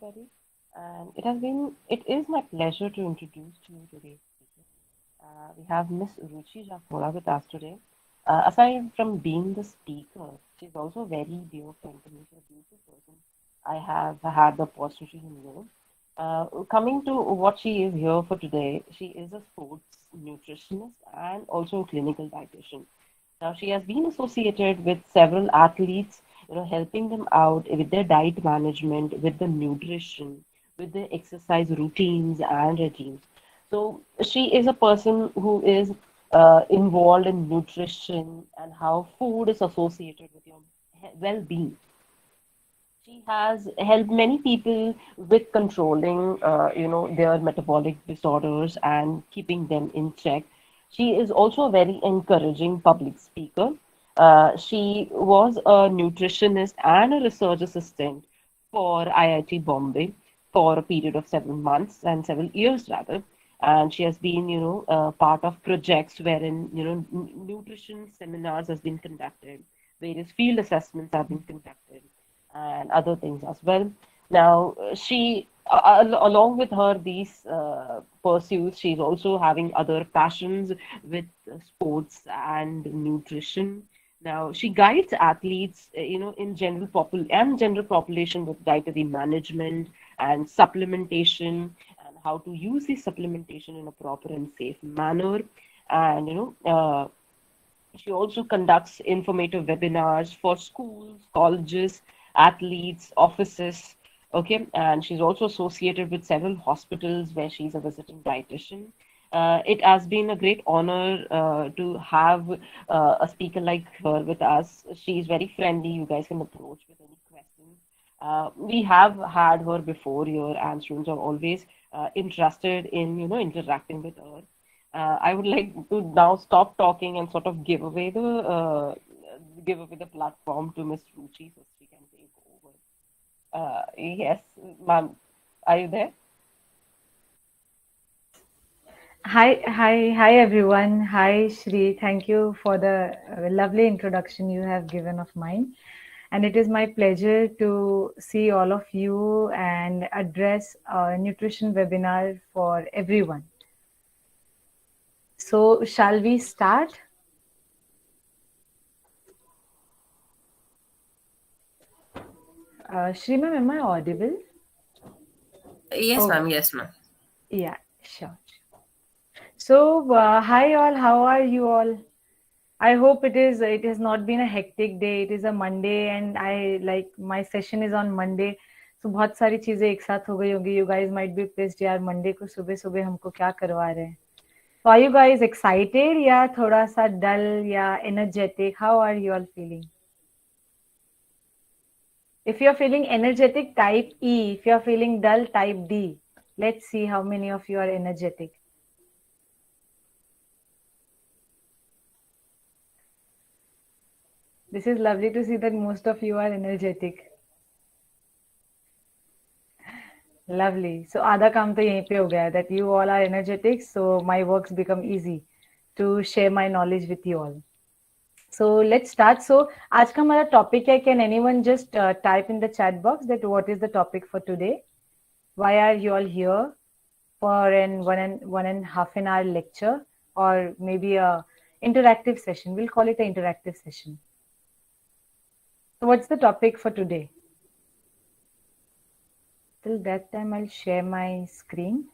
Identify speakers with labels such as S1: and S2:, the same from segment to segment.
S1: everybody. And it is my pleasure to introduce to you today's speaker. We have Miss Ruchi Jacola with us today. Aside from being the speaker, she's also a very dear friend to me. She's a beautiful person. I have had the opportunity to know. Coming to what she is here for today, she is a sports nutritionist and also a clinical dietitian. Now, she has been associated with several athletes, helping them out with their diet management, with the nutrition, with the exercise routines and regimes. So, she is a person who is involved in nutrition and how food is associated with your well-being. She has helped many people with controlling, their metabolic disorders and keeping them in check. She is also a very encouraging public speaker. She was a nutritionist and a research assistant for IIT Bombay for a period of 7 months and several years rather. And she has been, part of projects wherein, nutrition seminars has been conducted, various field assessments have been conducted and other things as well. Now, along with her these pursuits, she's also having other passions with sports and nutrition. Now, she guides athletes, in general population with dietary management and supplementation and how to use this supplementation in a proper and safe manner. And, she also conducts informative webinars for schools, colleges, athletes, offices. Okay, and she's also associated with several hospitals where she's a visiting dietitian. It has been a great honor to have a speaker like her with us. She's very friendly. You guys can approach with any questions. We have had her before here, and students are always interested in interacting with her. I would like to now stop talking and sort of give away the platform to Miss Ruchi so she can take over. Yes, ma'am, are you there?
S2: Hi everyone. Hi Shri. Thank you for the lovely introduction you have given of mine. And it is my pleasure to see all of you and address a nutrition webinar for everyone. So, shall we start? Shri ma'am, am I audible?
S3: Yes,
S2: Oh,
S3: ma'am. Yes, ma'am.
S2: yeah, sure. So, hi all. How are you all? I hope it has not been a hectic day. It is a Monday and I like my session is on Monday. So बहुत सारी चीजें एक साथ हो गई होंगी. You guys might be pissed यार Monday को सुबह सुबह हमको क्या करवा रहे हैं. So are you guys excited या थोड़ा सा dull या energetic? How are you all feeling? If you're feeling energetic, type E. If you're feeling dull, type D. Let's see how many of you are energetic. This is lovely to see that most of you are energetic. Lovely. So आधा काम तो यहीं पे हो गया that you all are energetic, so my works become easy to share my knowledge with you all. So let's start. So आज का हमारा topic है. Can anyone just type in the chat box that what is the topic for today? Why are you all here for one and half an hour lecture or maybe a interactive session? We'll call it an interactive session. So what's the topic for today? Till that time, I'll share my screen.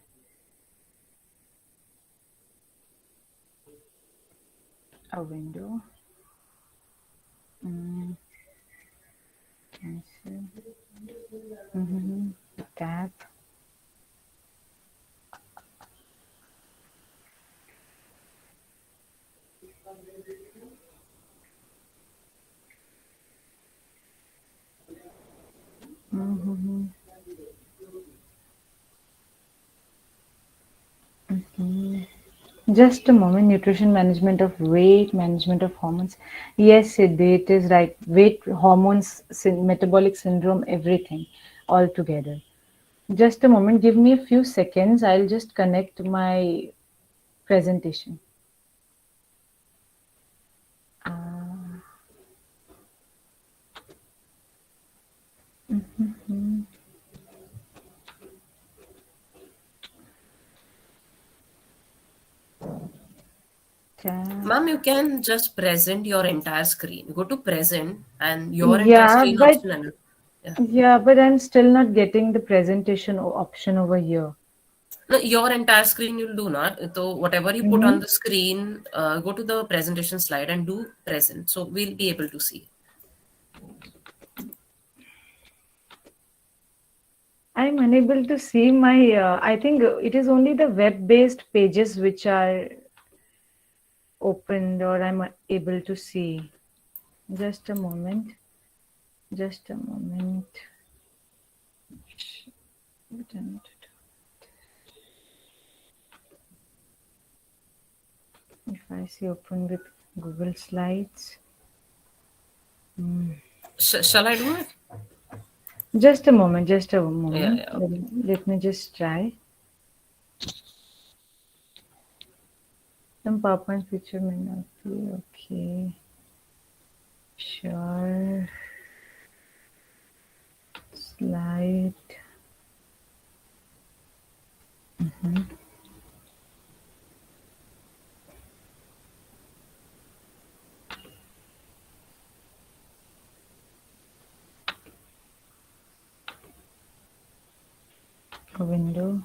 S2: A window. Cancel. Tab. Just a moment. Nutrition management of weight, management of hormones. Yes, it is right. Weight, hormones, metabolic syndrome, everything all together. Just a moment. Give me a few seconds. I'll just connect my presentation.
S3: Ma'am, you can just present your entire screen. Go to present and your entire
S2: Yeah,
S3: screen
S2: but
S3: option and yeah.
S2: yeah, but I'm still not getting the presentation option over here.
S3: No, your entire screen you'll do not. So whatever you put on
S2: Mm-hmm.
S3: the screen, go to the presentation slide and do present. So we'll be able to see.
S2: I'm unable to see my. I think it is only the web-based pages which are opened, or I'm able to see. Just a moment. Just a moment. If I see open with Google Slides.
S3: Shall I do it?
S2: Just a moment, just a
S3: Yeah,
S2: moment.
S3: yeah.
S2: Let me just try. Some PowerPoint feature may not be okay. Sure. Slide. A window.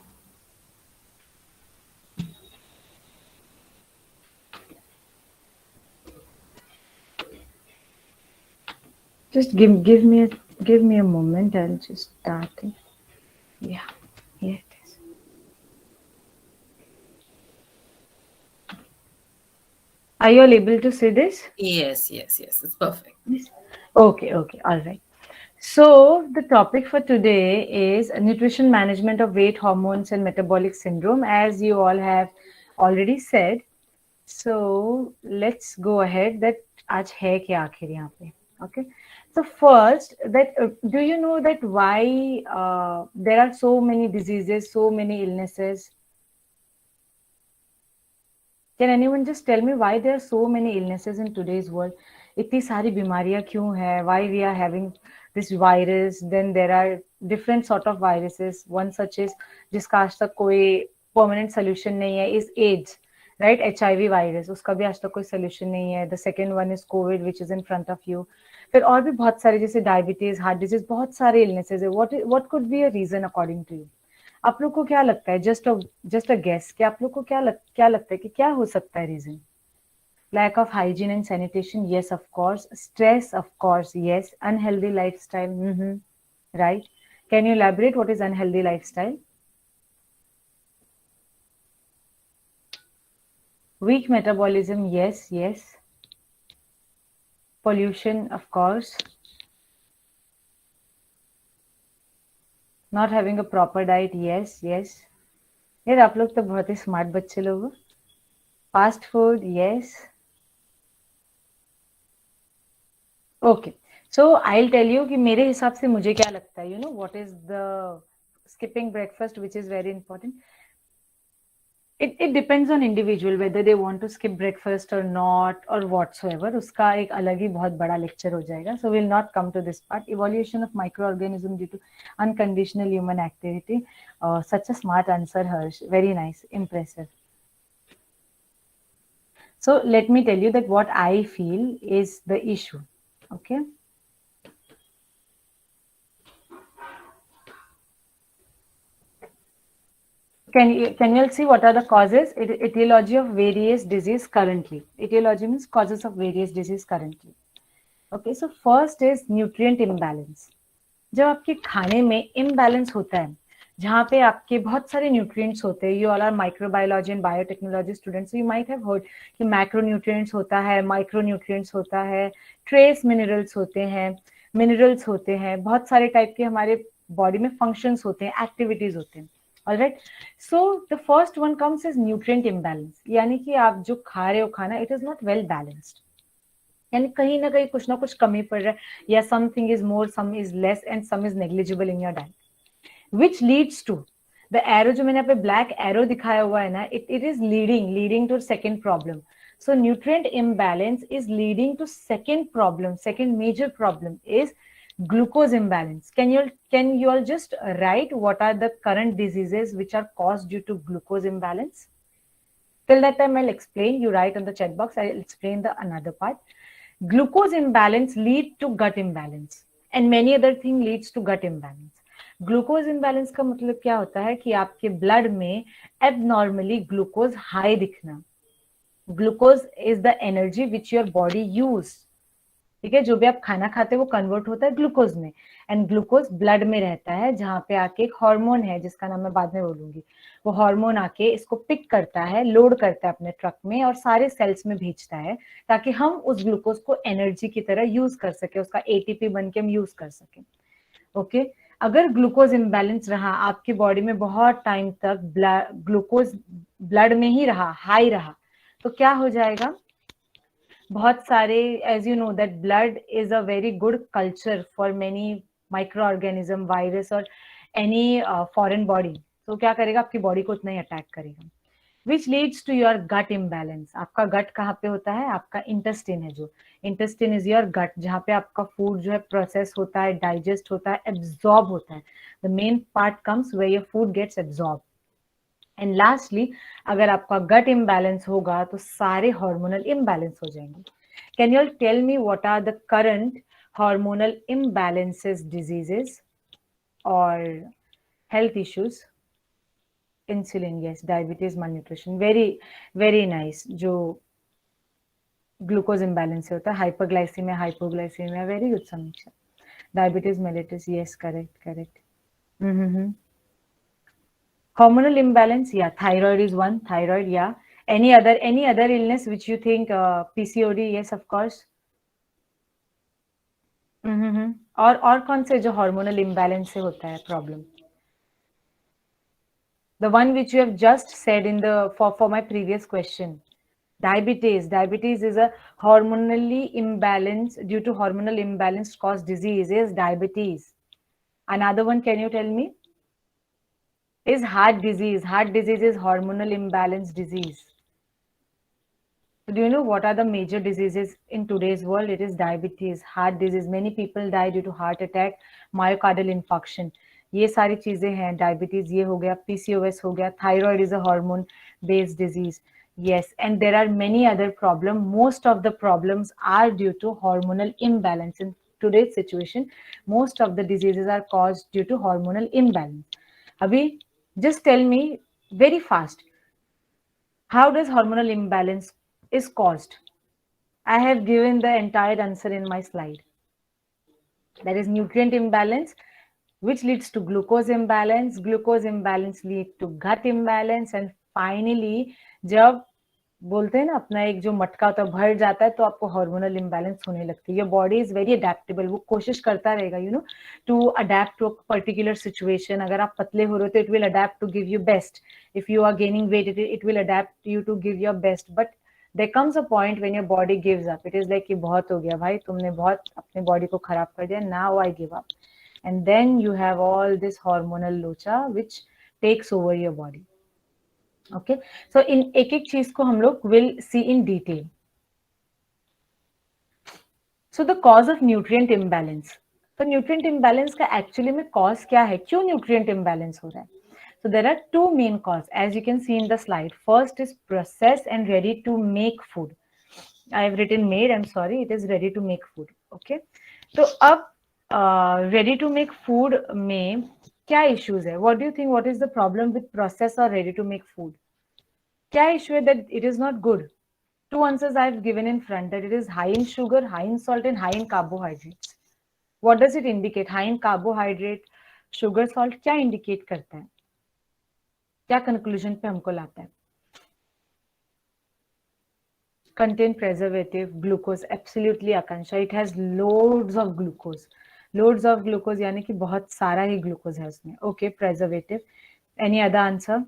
S2: Just give me a moment. I'll just start it. Yeah, here it is. Are you all able to see this?
S3: Yes, yes, yes. It's perfect.
S2: Yes. Okay, okay, all right. So the topic for today is nutrition management of weight, hormones, and metabolic syndrome, as you all have already said. So let's go ahead. That आज है क्या आखिर यहाँ पे? Okay. So first, that do you know that why there are so many diseases, so many illnesses? Can anyone just tell me why there are so many illnesses in today's world? इतनी सारी बीमारियां क्यों है? Why we are having this virus? Then there are different sort of viruses. One such is जिसका आज तक कोई permanent solution नहीं है is AIDS, right? HIV virus उसका भी आज तक कोई solution नहीं है. The second one is COVID, which is in front of you. फिर और भी बहुत सारे जैसे diabetes, heart disease, बहुत सारे illnesses है. What could be a reason according to you? आप लोग को क्या लगता है? जस्ट अ गेस कि आप लोग को क्या लगता है कि क्या हो सकता है reason? Lack of hygiene and sanitation, yes, of course. Stress, of course, yes. Unhealthy lifestyle, right. Can you elaborate what is unhealthy lifestyle? Weak metabolism, yes, yes. Pollution, of course. Not having a proper diet, yes, yes. यार आप लोग तो बहुत ही smart बच्चे लोग हो. Fast food, yes. Okay. So I'll tell you कि मेरे हिसाब से मुझे क्या लगता है. You know what is the skipping breakfast, which is very important. It depends on individual whether they want to skip breakfast or not or whatsoever. उसका एक अलग ही बहुत बड़ा lecture हो जाएगा. So we'll not come to this part. Evolution of microorganism due to unconditional human activity. Such a smart answer, Harsh. Very nice, impressive. So let me tell you that what I feel is the issue. Okay. Can you all see what are the causes? Etiology of various disease currently. Etiology means causes of various disease currently. Okay, so first is nutrient imbalance. जब आपके खाने में imbalance होता है, जहाँ पे आपके बहुत सारे nutrients होते हैं, you all are microbiology and biotechnology students, so you might have heard कि macronutrients होता है, micronutrients होता है, trace minerals होते हैं, minerals होते हैं, बहुत सारे type के हमारे body में functions होते हैं, activities होते हैं. All right. So the first one comes as nutrient imbalance. यानी कि आप जो खा रहे हो खाना, it is not well balanced. यानी कहीं ना कहीं कुछ ना कुछ कमी पड़ रहा है, या something is more, some is less, and some is negligible in your diet, which leads to the arrow जो मैंने यहाँ पे black arrow दिखाया हुआ है ना, it is leading to second problem. So nutrient imbalance is leading to second problem. Second major problem is glucose imbalance. Can you all just write what are the current diseases which are caused due to glucose imbalance? Till that time, I'll explain. You write on the chat box. I'll explain the another part. Glucose imbalance lead to gut imbalance, and many other thing leads to gut imbalance. Glucose imbalance का मतलब क्या होता है कि आपके blood में abnormally glucose high दिखना. Glucose is the energy which your body use. ठीक है, जो भी आप खाना खाते हैं वो कन्वर्ट होता है ग्लूकोज में, एंड ग्लूकोज ब्लड में रहता है, जहाँ पे आके एक हार्मोन है जिसका नाम मैं बाद में बोलूंगी. वो हार्मोन आके इसको पिक करता है, लोड करता है अपने ट्रक में और सारे सेल्स में भेजता है, ताकि हम उस ग्लूकोज को एनर्जी की तरह यूज कर सके, उसका एटीपी बन के हम यूज कर सके. ओके, अगर ग्लूकोज इम्बैलेंस रहा आपकी बॉडी में बहुत टाइम तक, ग्लूकोज ब्लड में ही रहा, हाई रहा, तो क्या हो जाएगा. बहुत सारे, as you know that blood is a very good culture for many micro organism, virus और एनी फॉरेन बॉडी. तो क्या करेगा, आपकी बॉडी को उतना ही अटैक करेगा, which leads to your gut imbalance. आपका गट कहाँ पे होता है, आपका इंटेस्टिन है. जो इंटेस्टिन इज योर गट, जहाँ पे आपका फूड जो है प्रोसेस होता है, डाइजेस्ट होता है, एब्जॉर्ब होता है. The main part comes where your food gets absorb. And lastly, अगर आपका गट इम्बैलेंस होगा तो सारे हार्मोनल इम्बैलेंस हो जाएंगे. Can you tell me what are the current hormonal imbalances, diseases और health issues. Insulin, yes. Diabetes, malnutrition, very very nice. जो glucose imbalance से होता है, hyperglycaemia, hypoglycaemia, very good Samiksha. Diabetes mellitus, yes, correct correct. Hormonal imbalance, yeah. Thyroid is one. Thyroid, yeah. Any other illness which you think, PCOD, yes, of course. और कौन से जो hormonal imbalance से होता है problem? The one which you have just said in the for my previous question. Diabetes is a hormonally imbalance, due to hormonal imbalance caused disease is diabetes. Another one, can you tell me? Is heart disease. Heart disease is hormonal imbalance disease. So do you know what are the major diseases in today's world? It is diabetes, heart disease. Many people die due to heart attack, myocardial infarction. ये सारी चीजें हैं. Diabetes ये हो गया, PCOS हो गया, thyroid is a hormone based disease. Yes, and there are many other problems. Most of the problems are due to hormonal imbalance. In today's situation, most of the diseases are caused due to hormonal imbalance. Abhi, just tell me very fast, how does hormonal imbalance is caused? I have given the entire answer in my slide. That is nutrient imbalance, which leads to glucose imbalance. Glucose imbalance leads to gut imbalance, and finally, जब बोलते हैं ना अपना एक जो मटका होता है भर जाता है, तो आपको हार्मोनल इम्बैलेंस होने लगती है. Your body is very adaptable. वो कोशिश करता रहेगा, you know, to adapt to a particular situation. अगर आप पतले हो रहे हो तो it will adapt to give you best. If you are gaining weight, it will adapt you to give your best. But there comes a point when your body gives up. It is like कि बहुत हो गया भाई, तुमने बहुत अपने body को खराब कर दिया. Now I give up. And then you have all this hormonal locha which takes over your body. Okay, so in एक एक चीज को हम लोग will see in detail. So the cause of nutrient imbalance. तो nutrient imbalance का actually में cause क्या है, क्यों nutrient imbalance हो रहा है? So there are two main causes, as you can see in the slide. First is processed and ready to make food. I have written made, I'm sorry, it is ready to make food. Okay, तो अब ready to make food में क्या issues है? What do you think? What is the problem with processed or ready to make food? क्या issue है that it is not good? Two answers I have given in front, that it is high in sugar, high in salt, and high in carbohydrates. What does it indicate? High in carbohydrate, sugar, salt क्या indicate करता है? क्या conclusion पे हमको लाता है? Contain preservative, glucose. Absolutely, Akansha. It has loads of glucose. Loads of glucose यानी कि बहुत सारा ही glucose है उसमें. Okay, preservative. Any other answer?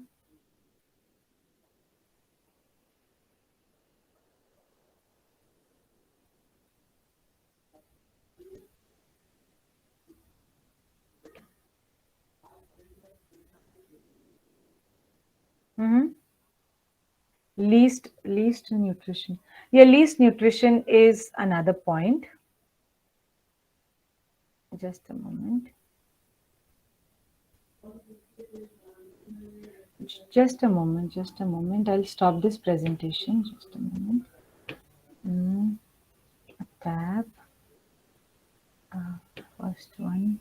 S2: Least nutrition. Yeah, least nutrition is another point. Just a moment. Just a moment, just a moment. I'll stop this presentation. Just a moment. A tab. First one.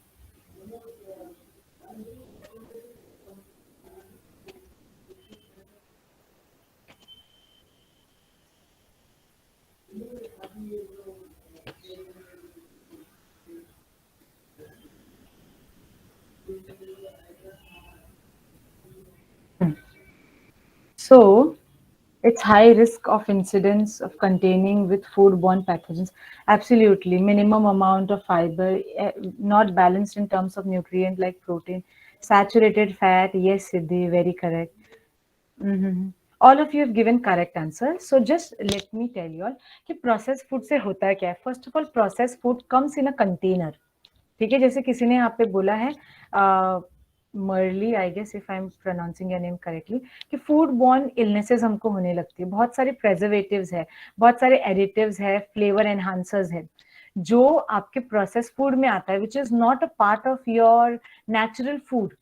S2: So, it's high risk of incidence of containing with foodborne pathogens. Absolutely, minimum amount of fiber, not balanced in terms of nutrient like protein, saturated fat. Yes, Siddhi, very correct. Mm-hmm. All of you have given correct answer. So just let me tell you all कि processed food से होता है क्या है. First of all, processed food comes in a container. ठीक है, जैसे किसी ने यहाँ पे बोला है Merly, I guess if I am pronouncing your name correctly, कि फूड बॉर्न इलनेसेस हमको होने लगती है. बहुत सारे प्रेजर्वेटिव्स है, बहुत सारे एडिटिव्स है, फ्लेवर एनहांसर्स है जो आपके प्रोसेस फूड में आता है, which is not a part of your natural food.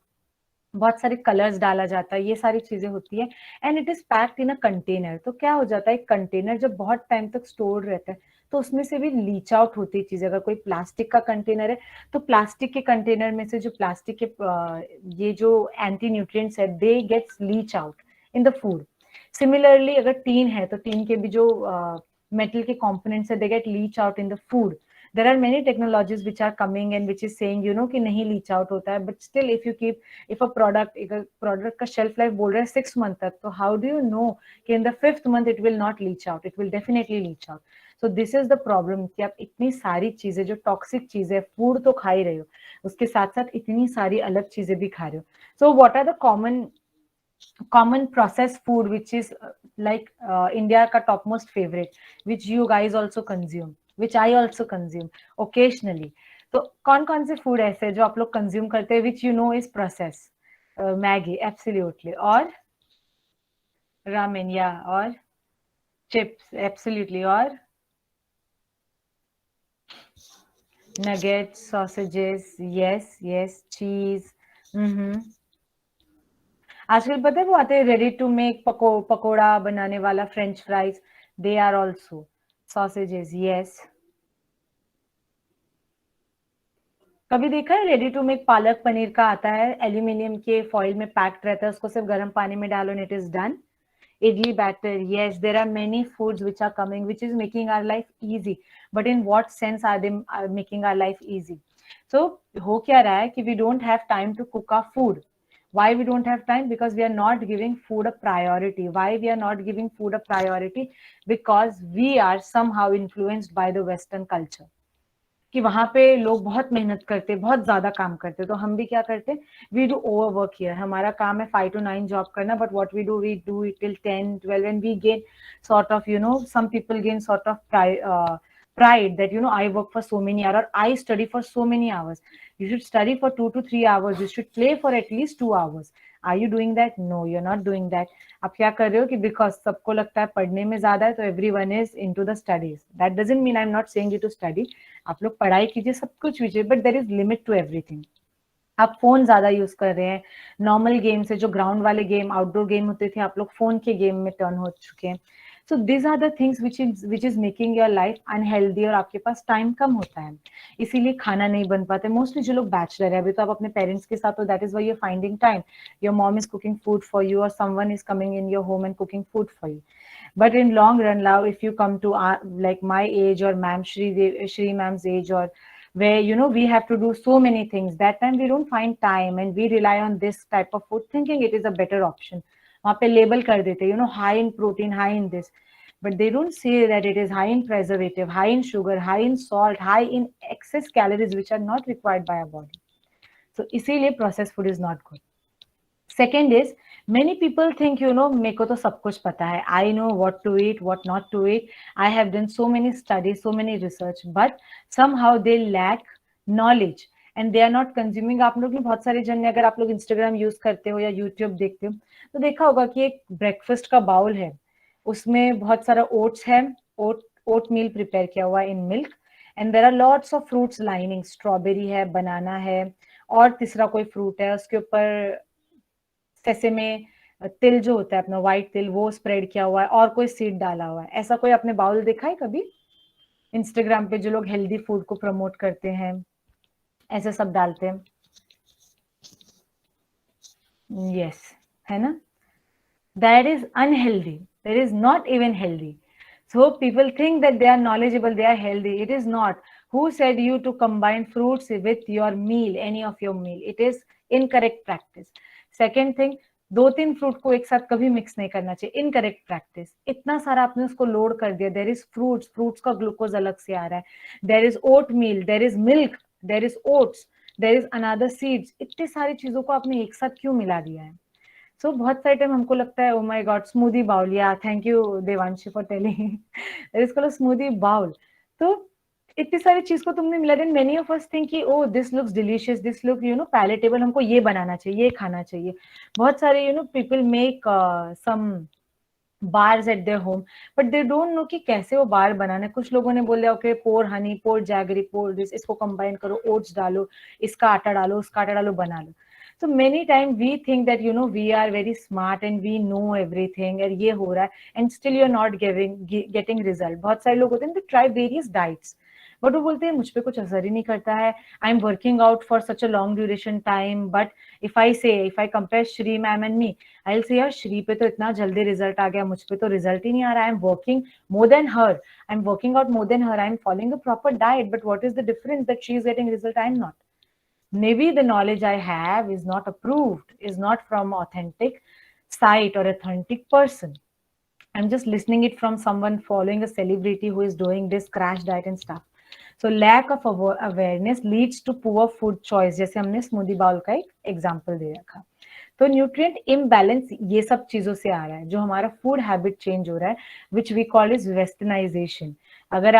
S2: बहुत सारे कलर्स डाला जाता है, ये सारी चीजें होती है, and it is packed in a container. तो क्या हो जाता है, एक कंटेनर जब बहुत टाइम तक स्टोर रहता है तो उसमें से भी लीच आउट होती है चीजें. अगर कोई प्लास्टिक का कंटेनर है तो प्लास्टिक के कंटेनर में से जो प्लास्टिक के ये जो एंटी न्यूट्रिएंट्स है they gets leach out in the food. Similarly अगर टीन है तो टीन के भी जो मेटल के कंपोनेंट्स है they get leach out in the food. There are many technologies which are coming and which is saying कि नहीं लीच आउट होता है, but still if you keep, if a product का shelf life बोल रहा है 6 month तक, तो how do you know कि in the 5th month it will not leach out? It will definitely leach out. So this is the problem कि आप इतनी सारी चीजें जो टॉक्सिक चीजें, फूड तो खा ही रहे हो, उसके साथ साथ इतनी सारी अलग चीजें भी खा रहे हो. So what are the common processed food which is like India का topmost favorite, which you guys also consume, which I also consume occasionally. तो कौन कौन से फूड ऐसे जो आप लोग कंज्यूम करते हैं which you know is processed? Maggi, absolutely. और रामेन, या, और चिप्स, absolutely. और nuggets, sausages, yes, cheese. आजकल पता है वो आते हैं रेडी टू मेक पकोड़ा बनाने वाला, french fries, they are also sausages. Yes, कभी देखा है ready to make palak paneer का आता है, एल्यूमिनियम के फॉइल में पैक्ड रहता है, उसको सिर्फ गर्म पानी में डालो and it is done. idli batter, yes, there are many foods which are coming which is making our life easy, but in what sense are they making our life easy? So हो क्या रहा है कि we don't have time to cook our food. Why we don't have time? Because we are not giving food a priority. Why we are not giving food a priority? Because we are somehow influenced by the Western culture. कि वहां पे लोग बहुत मेहनत करते, बहुत ज्यादा काम करते, तो हम भी क्या करते, we do over work here. हमारा काम है 5 to 9 जॉब करना, but what we do it till 10-12 and we gain sort of, some people gain sort of pride that I work for so many hours, or I study for so many hours. You should study for 2 to 3 hours. You should play for at least 2 hours. Are you doing that? No, you're not doing that. आप क्या कर रहे हो कि because सबको लगता है पढ़ने में ज्यादा है तो everyone is into the studies. That doesn't mean I am not saying you to study. आप लोग पढ़ाई कीजिए, सब कुछ कीजिए, but there is limit to everything. आप फोन ज्यादा यूज कर रहे हैं. नॉर्मल गेम से जो ग्राउंड वाले गेम, आउटडोर गेम होते थे, आप लोग फोन के गेम में टर्न हो चुके हैं. So this are the things which is making your life unhealthy, और आपके पास टाइम कम होता है, इसीलिए खाना नहीं बन पाते. मोस्टली जो लोग बैचलर है, अभी तो आप अपने पेरेंट्स के साथ हो, that is why you finding time. Your mom is cooking food for you, और someone is coming in your home and cooking food for you. But in long run, now if you come to like my age or ma'am Shri ma'am's age, or where we have to do so many things, that time we don't find time and we rely on this type of food thinking it is a better option. वहाँ पे label कर देते, high in protein, high in this, but they don't say that it is high in preservative, high in sugar, high in salt, high in excess calories which are not required by our body. So इसीलिए processed food is not good. Second is, many people think, मेरे को तो सब कुछ पता है. I know what to eat, what not to eat. I have done so many studies, so many research, but somehow they lack knowledge and they are not consuming. आप लोग ने बहुत सारे जन, अगर आप लोग Instagram यूज करते हो या YouTube देखते हो तो देखा होगा कि एक ब्रेकफास्ट का बाउल है, उसमें बहुत सारा ओट्स है, ओट मील प्रिपेयर किया हुआ in milk, and there are lots of fruits lining. Strawberry है, बनाना है, और तीसरा कोई फ्रूट है, उसके ऊपर सेसेमे तिल जो होता है अपना व्हाइट तिल, वो स्प्रेड किया हुआ है और कोई सीड डाला हुआ है, ऐसा कोई आपने बाउल देखा है कभी? इंस्टाग्राम पे जो लोग हेल्दी फूड को प्रमोट करते हैं ऐसे सब डालते हैं। यस, है ना? That is unhealthy. That is not even healthy. So people think that they are knowledgeable, they are healthy. It is not. Who said you to combine fruits with your meal, any of your meal? It is incorrect practice. Second thing, 2-3 fruit को एक साथ कभी mix नहीं करना चाहिए, incorrect practice. इतना सारा आपने उसको लोड कर दिया। देर इज फ्रूट्स, फ्रूट्स का ग्लूकोज अलग से आ रहा है, there is oatmeal, there is milk, there is oats, there is another seeds. इतनी सारी चीजों को आपने एक साथ क्यों मिला दिया है? सो बहुत सारे टाइम हमको लगता है, oh my god, smoothie bowl, या thank you Devanshi for telling इसको स्मूदी बाउल। तो इतनी सारी चीज को तुमने मिला, then many of us think कि oh this looks delicious, this look palatable, हमको ये बनाना चाहिए, ये खाना चाहिए। बहुत सारे people make some bars at their home, but they don't know कि कैसे वो बार बनाना है। कुछ लोगों ने बोल दिया okay pour honey, pour jaggery, pour this, इसको कंबाइन करो, ओट्स डालो, इसका आटा डालो, उसका आटा डालो, बना लो। So many times we think that we are very smart and we know everything और ये हो रहा है and still you're not getting result. बहुत सारे लोग होते हैं, they try various diets, but वो बोलते हैं मुझ पे कुछ असर ही नहीं करता है, I am working out for such a long duration time, but if I compare Shri ma'am and me, I'll say यार श्री पे तो इतना जल्दी रिजल्ट आ गया, मुझ पे तो रिजल्ट ही नहीं आ रहा है। I am working more than her, I am working out more than her, I am following a proper diet, but what is the difference that she is getting result, I am not? Maybe the knowledge I have is not approved, is not from authentic site or authentic person. I'm just listening it from someone following a celebrity who is doing this crash diet and stuff. So lack of awareness leads to poor food choice. जैसे हमने smoothie bowl का एक example दे रखा। तो nutrient imbalance ये सब चीजों से आ रहा है, जो हमारा फूड हैबिट चेंज हो रहा है, which we call is westernisation. अगर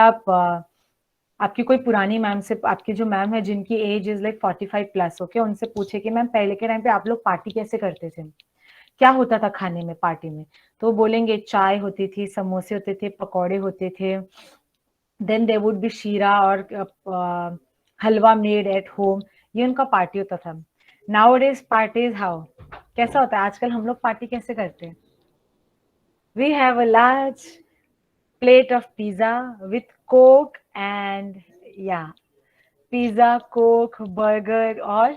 S2: आपकी कोई पुरानी मैम से, आपकी जो मैम है जिनकी age is like 45 plus, okay, उनसे पूछे कि मैम पहले के टाइम पे आप लोग पार्टी कैसे करते थे, क्या होता था खाने में पार्टी में? तो बोलेंगे चाय होती थी, समोसे होते थे, पकौड़े होते थे, देन देयर वुड बी शीरा और हलवा मेड एट होम, ये उनका पार्टी होता था। नाउअडेज पार्टीज हाउ, कैसा होता है आजकल? हम लोग पार्टी कैसे करते हैं? We have a large plate of pizza with Coke and yeah, pizza, Coke, burger or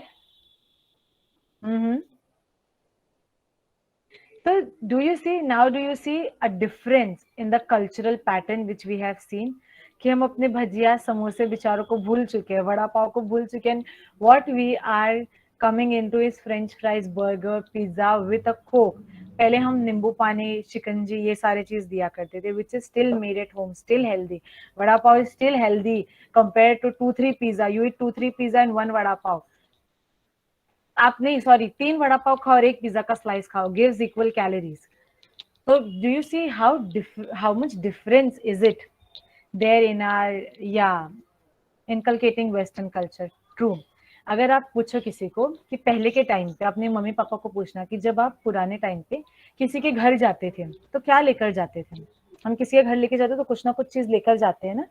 S2: so do you see a difference in the cultural pattern which we have seen कि हम अपने भजिया समोसे बेचारों को भूल चुके हैं, वड़ा पाव को भूल चुके हैं, what we are coming into is french fries, burger, pizza with a Coke. पहले हम नींबू पानी, शिकंजी, ये सारे चीज दिया करते थे, which is still made at home, still healthy. Vada pav is still healthy compared to 2-3 pizza. You eat 2-3 pizza and 1 vada pav. आप नहीं, सॉरी, 3 वड़ा पाव खाओ और 1 पिज्जा का स्लाइस खाओ, gives equal calories. So do you see how much difference is it there in our inculcating Western culture? True. अगर आप पूछो किसी को कि पहले के टाइम पे, अपने मम्मी पापा को पूछना कि जब आप पुराने टाइम पे किसी के घर जाते थे तो क्या लेकर जाते थे? हम किसी के घर लेके जाते तो कुछ ना कुछ चीज लेकर जाते हैं ना।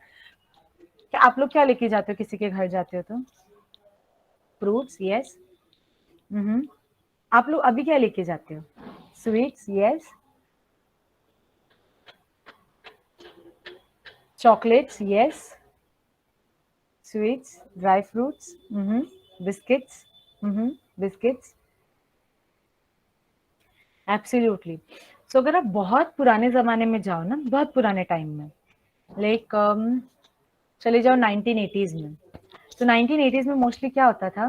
S2: क्या आप लोग क्या लेके जाते हो किसी के घर जाते हो तो? Fruits, yes. आप लोग अभी क्या लेके जाते हो? Sweets, yes. Chocolates, yes. Sweets, dry fruits, biscuits, biscuits, absolutely. So अगर आप बहुत पुराने जमाने में जाओ ना, बहुत पुराने टाइम में, लाइक चले जाओ 1980s में, तो 1980s में मोस्टली क्या होता था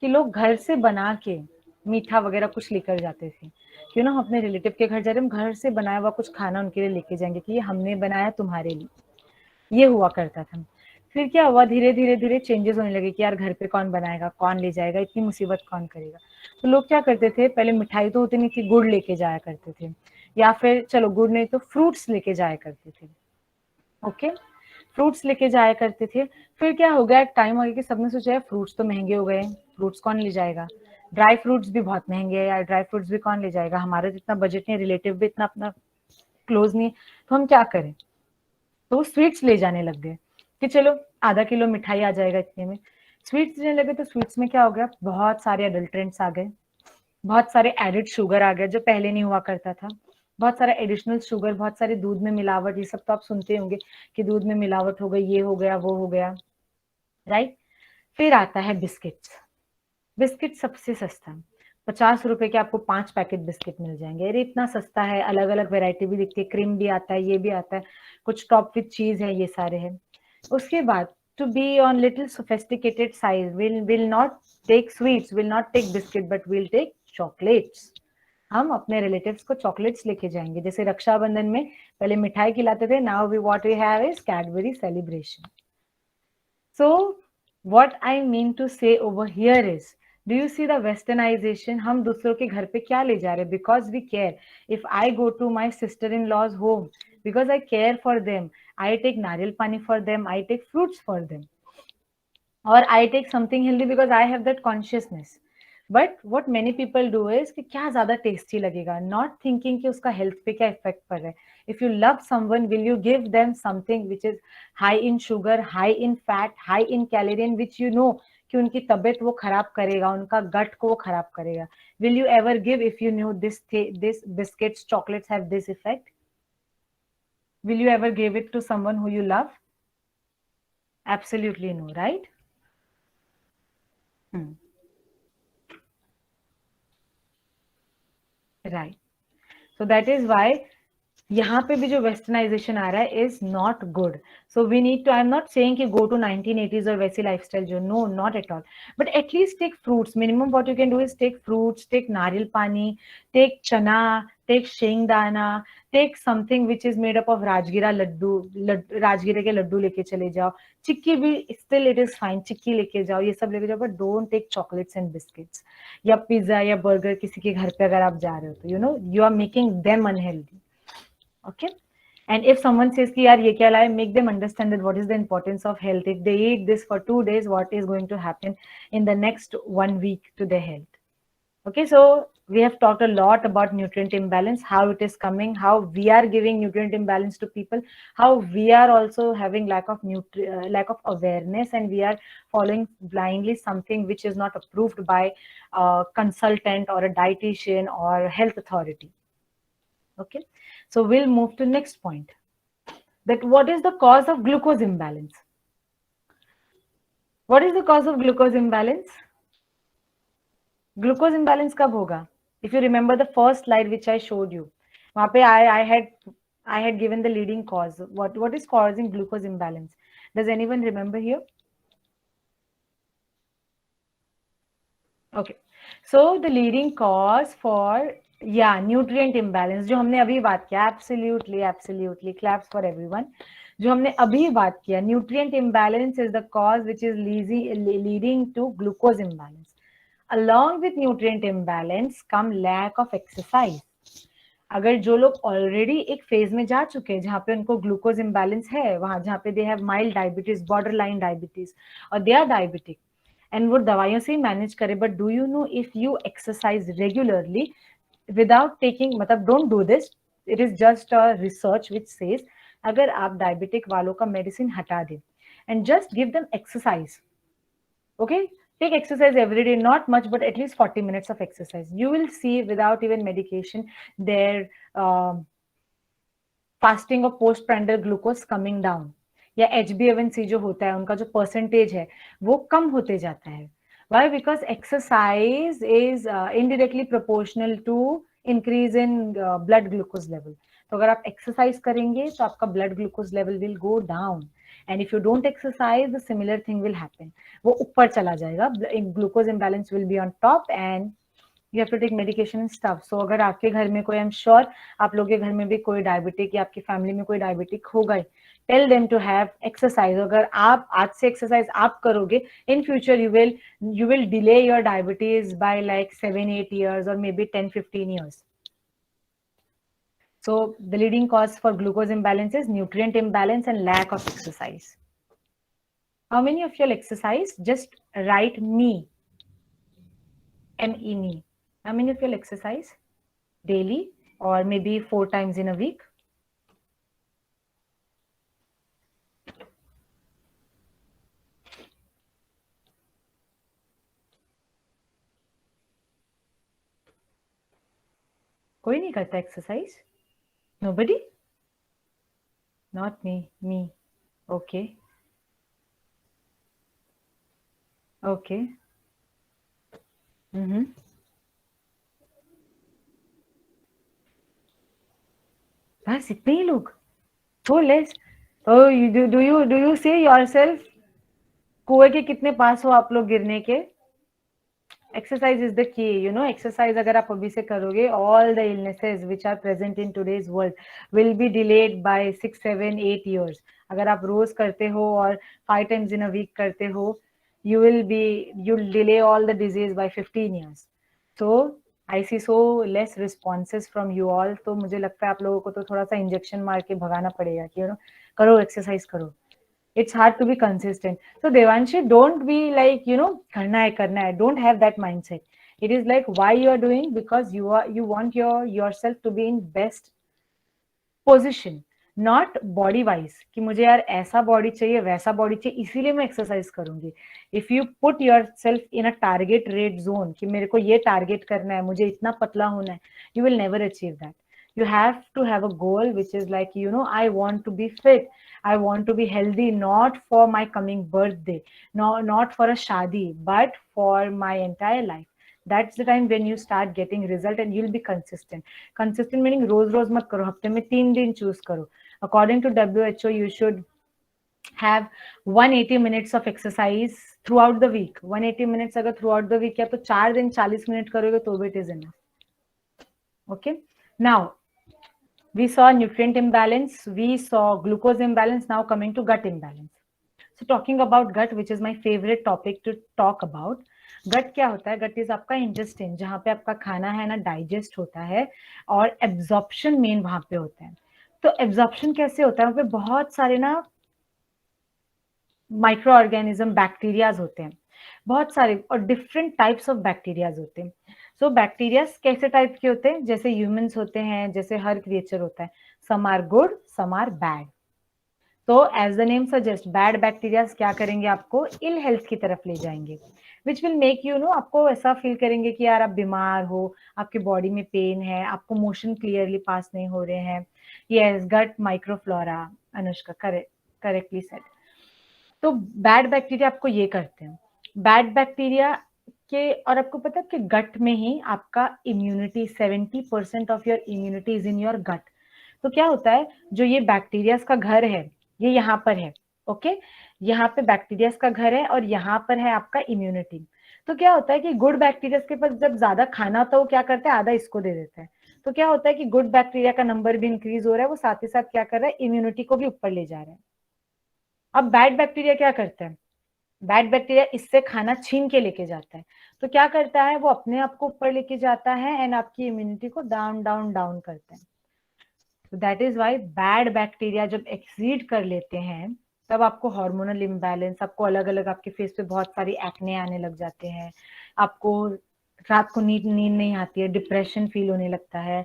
S2: कि लोग घर से बना के मीठा वगैरह कुछ लेकर जाते थे। क्यों ना, हम अपने रिलेटिव के घर जा रहे हैं, हम घर से बनाया हुआ कुछ खाना उनके लिए लेके जाएंगे कि ये हमने बनाया तुम्हारे लिए, ये हुआ करता था। फिर क्या हुआ, धीरे धीरे धीरे चेंजेस होने लगे कि यार घर पे कौन बनाएगा, कौन ले जाएगा, इतनी मुसीबत कौन करेगा। तो लोग क्या करते थे, पहले मिठाई तो होती नहीं थी, गुड़ लेके जाया करते थे, या फिर चलो गुड़ नहीं तो फ्रूट्स लेके जाया करते थे। ओके, फ्रूट्स लेके जाया करते थे। फिर क्या हो गया, टाइम हो गया कि सबने सोचा है फ्रूट्स तो महंगे हो गए, फ्रूट्स कौन ले जाएगा, ड्राई फ्रूट्स भी बहुत महंगे है यार, ड्राई फ्रूट्स भी कौन ले जाएगा, हमारा जितना बजट नहीं, रिलेटिव भी इतना अपना क्लोज नहीं, तो हम क्या करें, तो स्वीट्स ले जाने लग गए कि चलो आधा किलो मिठाई आ जाएगा इतने में। स्वीट्स लेने लगे तो स्वीट्स में क्या हो गया, बहुत सारे अडल्ट्रेंट्स आ गए, बहुत सारे एडिड शुगर आ गया जो पहले नहीं हुआ करता था, बहुत सारा एडिशनल शुगर, बहुत सारे दूध में मिलावट, ये सब तो आप सुनते होंगे कि दूध में मिलावट हो गई, ये हो गया, वो हो गया, राइट। फिर आता है बिस्किट्स। बिस्किट सबसे सस्ता, 50 रुपए के आपको 5 पैकेट बिस्किट मिल जाएंगे। अरे इतना सस्ता है, अलग अलग वेराइटी भी दिखती है, क्रीम भी आता है, ये भी आता है, कुछ टॉप विथ चीज है, ये सारे हैं। उसके बाद to be on little sophisticated size, will not take sweets, will not take biscuit, but will take chocolates. हम अपने रिलेटिव्स को चॉकलेट्स लेके जाएंगे, जैसे रक्षाबंधन में पहले मिठाई खिलाते थे, now we what we have is Cadbury celebration. So what I mean to say over here is, do you see the westernization? हम दूसरों के घर पे क्या ले जा रहे हैं? Because we care. If I go to my sister-in-law's home, because I care for them, I take nariyal pani for them, I take fruits for them, or I take something healthy because I have that consciousness. But what many people do is कि क्या ज्यादा tasty लगेगा, not thinking कि उसका health पे क्या effect पड़ रहा है. If you love someone, will you give them something which is high in sugar, high in fat, high in calorie, and which you know कि उनकी तबीयत वो खराब करेगा, उनका गट को वो खराब करेगा? Will you ever give if you knew this biscuits, chocolates have this effect? Will you ever give it to someone who you love? Absolutely no, right? Right. So that is why यहाँ पे भी जो westernisation आ रहा है is not good. So we need to, I am not saying कि go to 1980s और वैसी लाइफस्टाइल जो, no not at all, but at least take fruits. Minimum what you can do is take fruits, take nariyal pani, take chana, take shengdana, take something which is made up of rajgira laddoo, राजगीरे के लड्डू लेके चले जाओ. चिक्की भी still it is fine, chikki लेके जाओ, ये सब लेके जाओ, but don't take chocolates and biscuits या पिज्जा या बर्गर किसी के घर पे अगर आप जा रहे हो तो you know you are making them unhealthy. Okay, and if someone says कि यार ये क्या लाए, make them understand that what is the importance of health. If they eat this for 2 days, what is going to happen in the next 1 week to their health? Okay, so we have talked a lot about nutrient imbalance, how it is coming, how we are giving nutrient imbalance to people, how we are also having lack of awareness, and we are following blindly something which is not approved by a consultant or a dietitian or health authority. Okay, so we'll move to next point, that what is the cause of glucose imbalance? What is the cause of glucose imbalance? Glucose imbalance कब होगा? If you remember the first slide which I showed you, वहाँ पे I had given the leading cause. What is causing glucose imbalance? Does anyone remember here? Okay, so the leading cause for nutrient imbalance जो हमने अभी बात किया, absolutely claps for everyone. जो हमने अभी बात किया, nutrient imbalance is the cause which is leading to glucose imbalance. Along with nutrient imbalance come lack of exercise. अगर जो लोग ऑलरेडी एक फेज में जा चुके हैं जहाँ पे उनको ग्लूकोज इम्बैलेंस है, वहां जहाँ पे they have mild diabetes, borderline diabetes, और दे आर डायबिटिक एंड वो दवाइयों से ही मैनेज करे, but do you know if you exercise regularly without taking, मतलब don't do this, it is just a research which says अगर आप diabetic वालों का मेडिसिन हटा दें and just give them exercise, okay, take exercise every day, not much but at least 40 minutes of exercise, you will see without even medication their fasting or postprandial glucose coming down, या HbA1c जो होता है उनका जो percentage है वो कम होते जाता है. Why? Because exercise is indirectly proportional to increase in blood glucose level. तो अगर आप एक्सरसाइज करेंगे तो आपका blood glucose level will go down, and if you don't exercise the similar thing will happen, वो ऊपर चला जाएगा, glucose imbalance will be on top and you have to take medication and stuff. So अगर आपके घर में कोई, I am sure आप लोगों के घर में भी कोई डायबिटिक या आपकी फैमिली में कोई डायबिटिक होगा, tell them to have exercise. अगर आप आज से एक्सरसाइज आप करोगे, in future you will delay your diabetes by like 7-8 years or maybe 10-15 years. So the leading cause for glucose imbalance is nutrient imbalance and lack of exercise. How many of you all exercise? Just write me, M-E, me. How many of you all exercise daily or maybe 4 times in a week? कोई नहीं करता exercise? Nobody? Not me. Okay. Okay. बस इतने ही लोग? so less? oh do you see yourself कुएं के कितने पास हो आप लोग गिरने के? Exercise is the key, you know. Exercise अगर आप अभी से करोगे, all the illnesses which are present in today's world will be delayed by 6, 7, 8 years. अगर आप रोज करते हो और 5 times in a week करते हो, you'll delay all the disease by 15 years. So I see so less responses from you all. तो मुझे लगता है आप लोगों को तो थोड़ा सा इंजेक्शन मार के भगाना पड़ेगा कि करो एक्सरसाइज करो. It's hard to be consistent. So Devanshi, don't be like, karna hai. Don't have that mindset. It is like why you are doing, because you want yourself to be in best position, not body wise कि मुझे यार ऐसा body चाहिए वैसा body चाहिए इसीलिए मैं exercise करूंगी. If you put your self in a target rate zone कि मेरे को ये टारगेट करना है, मुझे इतना पतला होना है, you will never achieve that. You have to have a goal which is like, I want to be fit, I want to be healthy, not for my coming birthday, no, not for a shadi, but for my entire life. That's the time when you start getting result and you'll be consistent. Consistent meaning रोज रोज मत करो, हफ्ते में 3 दिन choose करो. According to WHO, you should have 180 minutes of exercise throughout the week. 180 minutes अगर throughout the week या तो 4 दिन 40 मिनट करोगे तो भी it is enough. Okay. Now we saw nutrient imbalance, we saw glucose imbalance. Now coming to gut imbalance. So talking about gut, which is my favorite topic to talk about. गट क्या होता है? गट is आपका intestine, जहां पे आपका खाना है ना डाइजेस्ट होता है और एब्जॉर्प्शन मेन वहां पे होता है. तो एब्जॉर्प्शन कैसे होता है? वहां पे बहुत सारे ना माइक्रो ऑर्गेनिज्म बैक्टीरियाज होते हैं, बहुत सारे, और डिफरेंट टाइप्स ऑफ बैक्टीरियाज होते हैं. सो बैक्टीरियाज कैसे टाइप के होते हैं? जैसे ह्यूमंस होते हैं, जैसे हर क्रिएचर होता है. Some are good, some are bad. तो as the name suggest, bad bacterias क्या करेंगे? आपको इल हेल्थ की तरफ ले जाएंगे, विच विल मेक यू आपको ऐसा फील करेंगे कि यार आप बीमार हो, आपके बॉडी में पेन है, आपको मोशन क्लियरली पास नहीं हो रहे हैं. Yes, gut microflora, Anushka correctly said. तो बैड बैक्टीरिया आपको ये करते हैं. बैड बैक्टीरिया के, और आपको पता है कि गट में ही आपका immunity, 70% of your immunity is in your gut. तो क्या होता है, जो ये बैक्टीरियाज का घर है ये यहाँ पर है. ओके, यहाँ पे बैक्टीरियाज का घर है और यहाँ पर है आपका इम्यूनिटी. तो क्या होता है कि गुड बैक्टीरियाज के पास जब ज्यादा खाना होता है वो क्या करता है, आधा इसको दे देता है. तो क्या होता है कि गुड बैक्टीरिया का नंबर भी इंक्रीज हो रहा है, वो साथ ही साथ क्या कर रहा है, इम्यूनिटी को भी ऊपर ले जा रहा है. अब बैड बैक्टीरिया क्या करता है? बैड बैक्टीरिया इससे खाना छीन के लेके जाता है. तो क्या करता है, वो अपने आप को ऊपर लेके जाता है एंड आपकी इम्यूनिटी को डाउन डाउन डाउन करता है. That is why bad bacteria जब एक्सीड कर लेते हैं तब आपको हार्मोनल इम्बैलेंस, आपको अलग अलग, आपके फेस पे बहुत सारी एक्ने आने लग जाते हैं, आपको रात को नींद नहीं आती है, डिप्रेशन फील होने लगता है,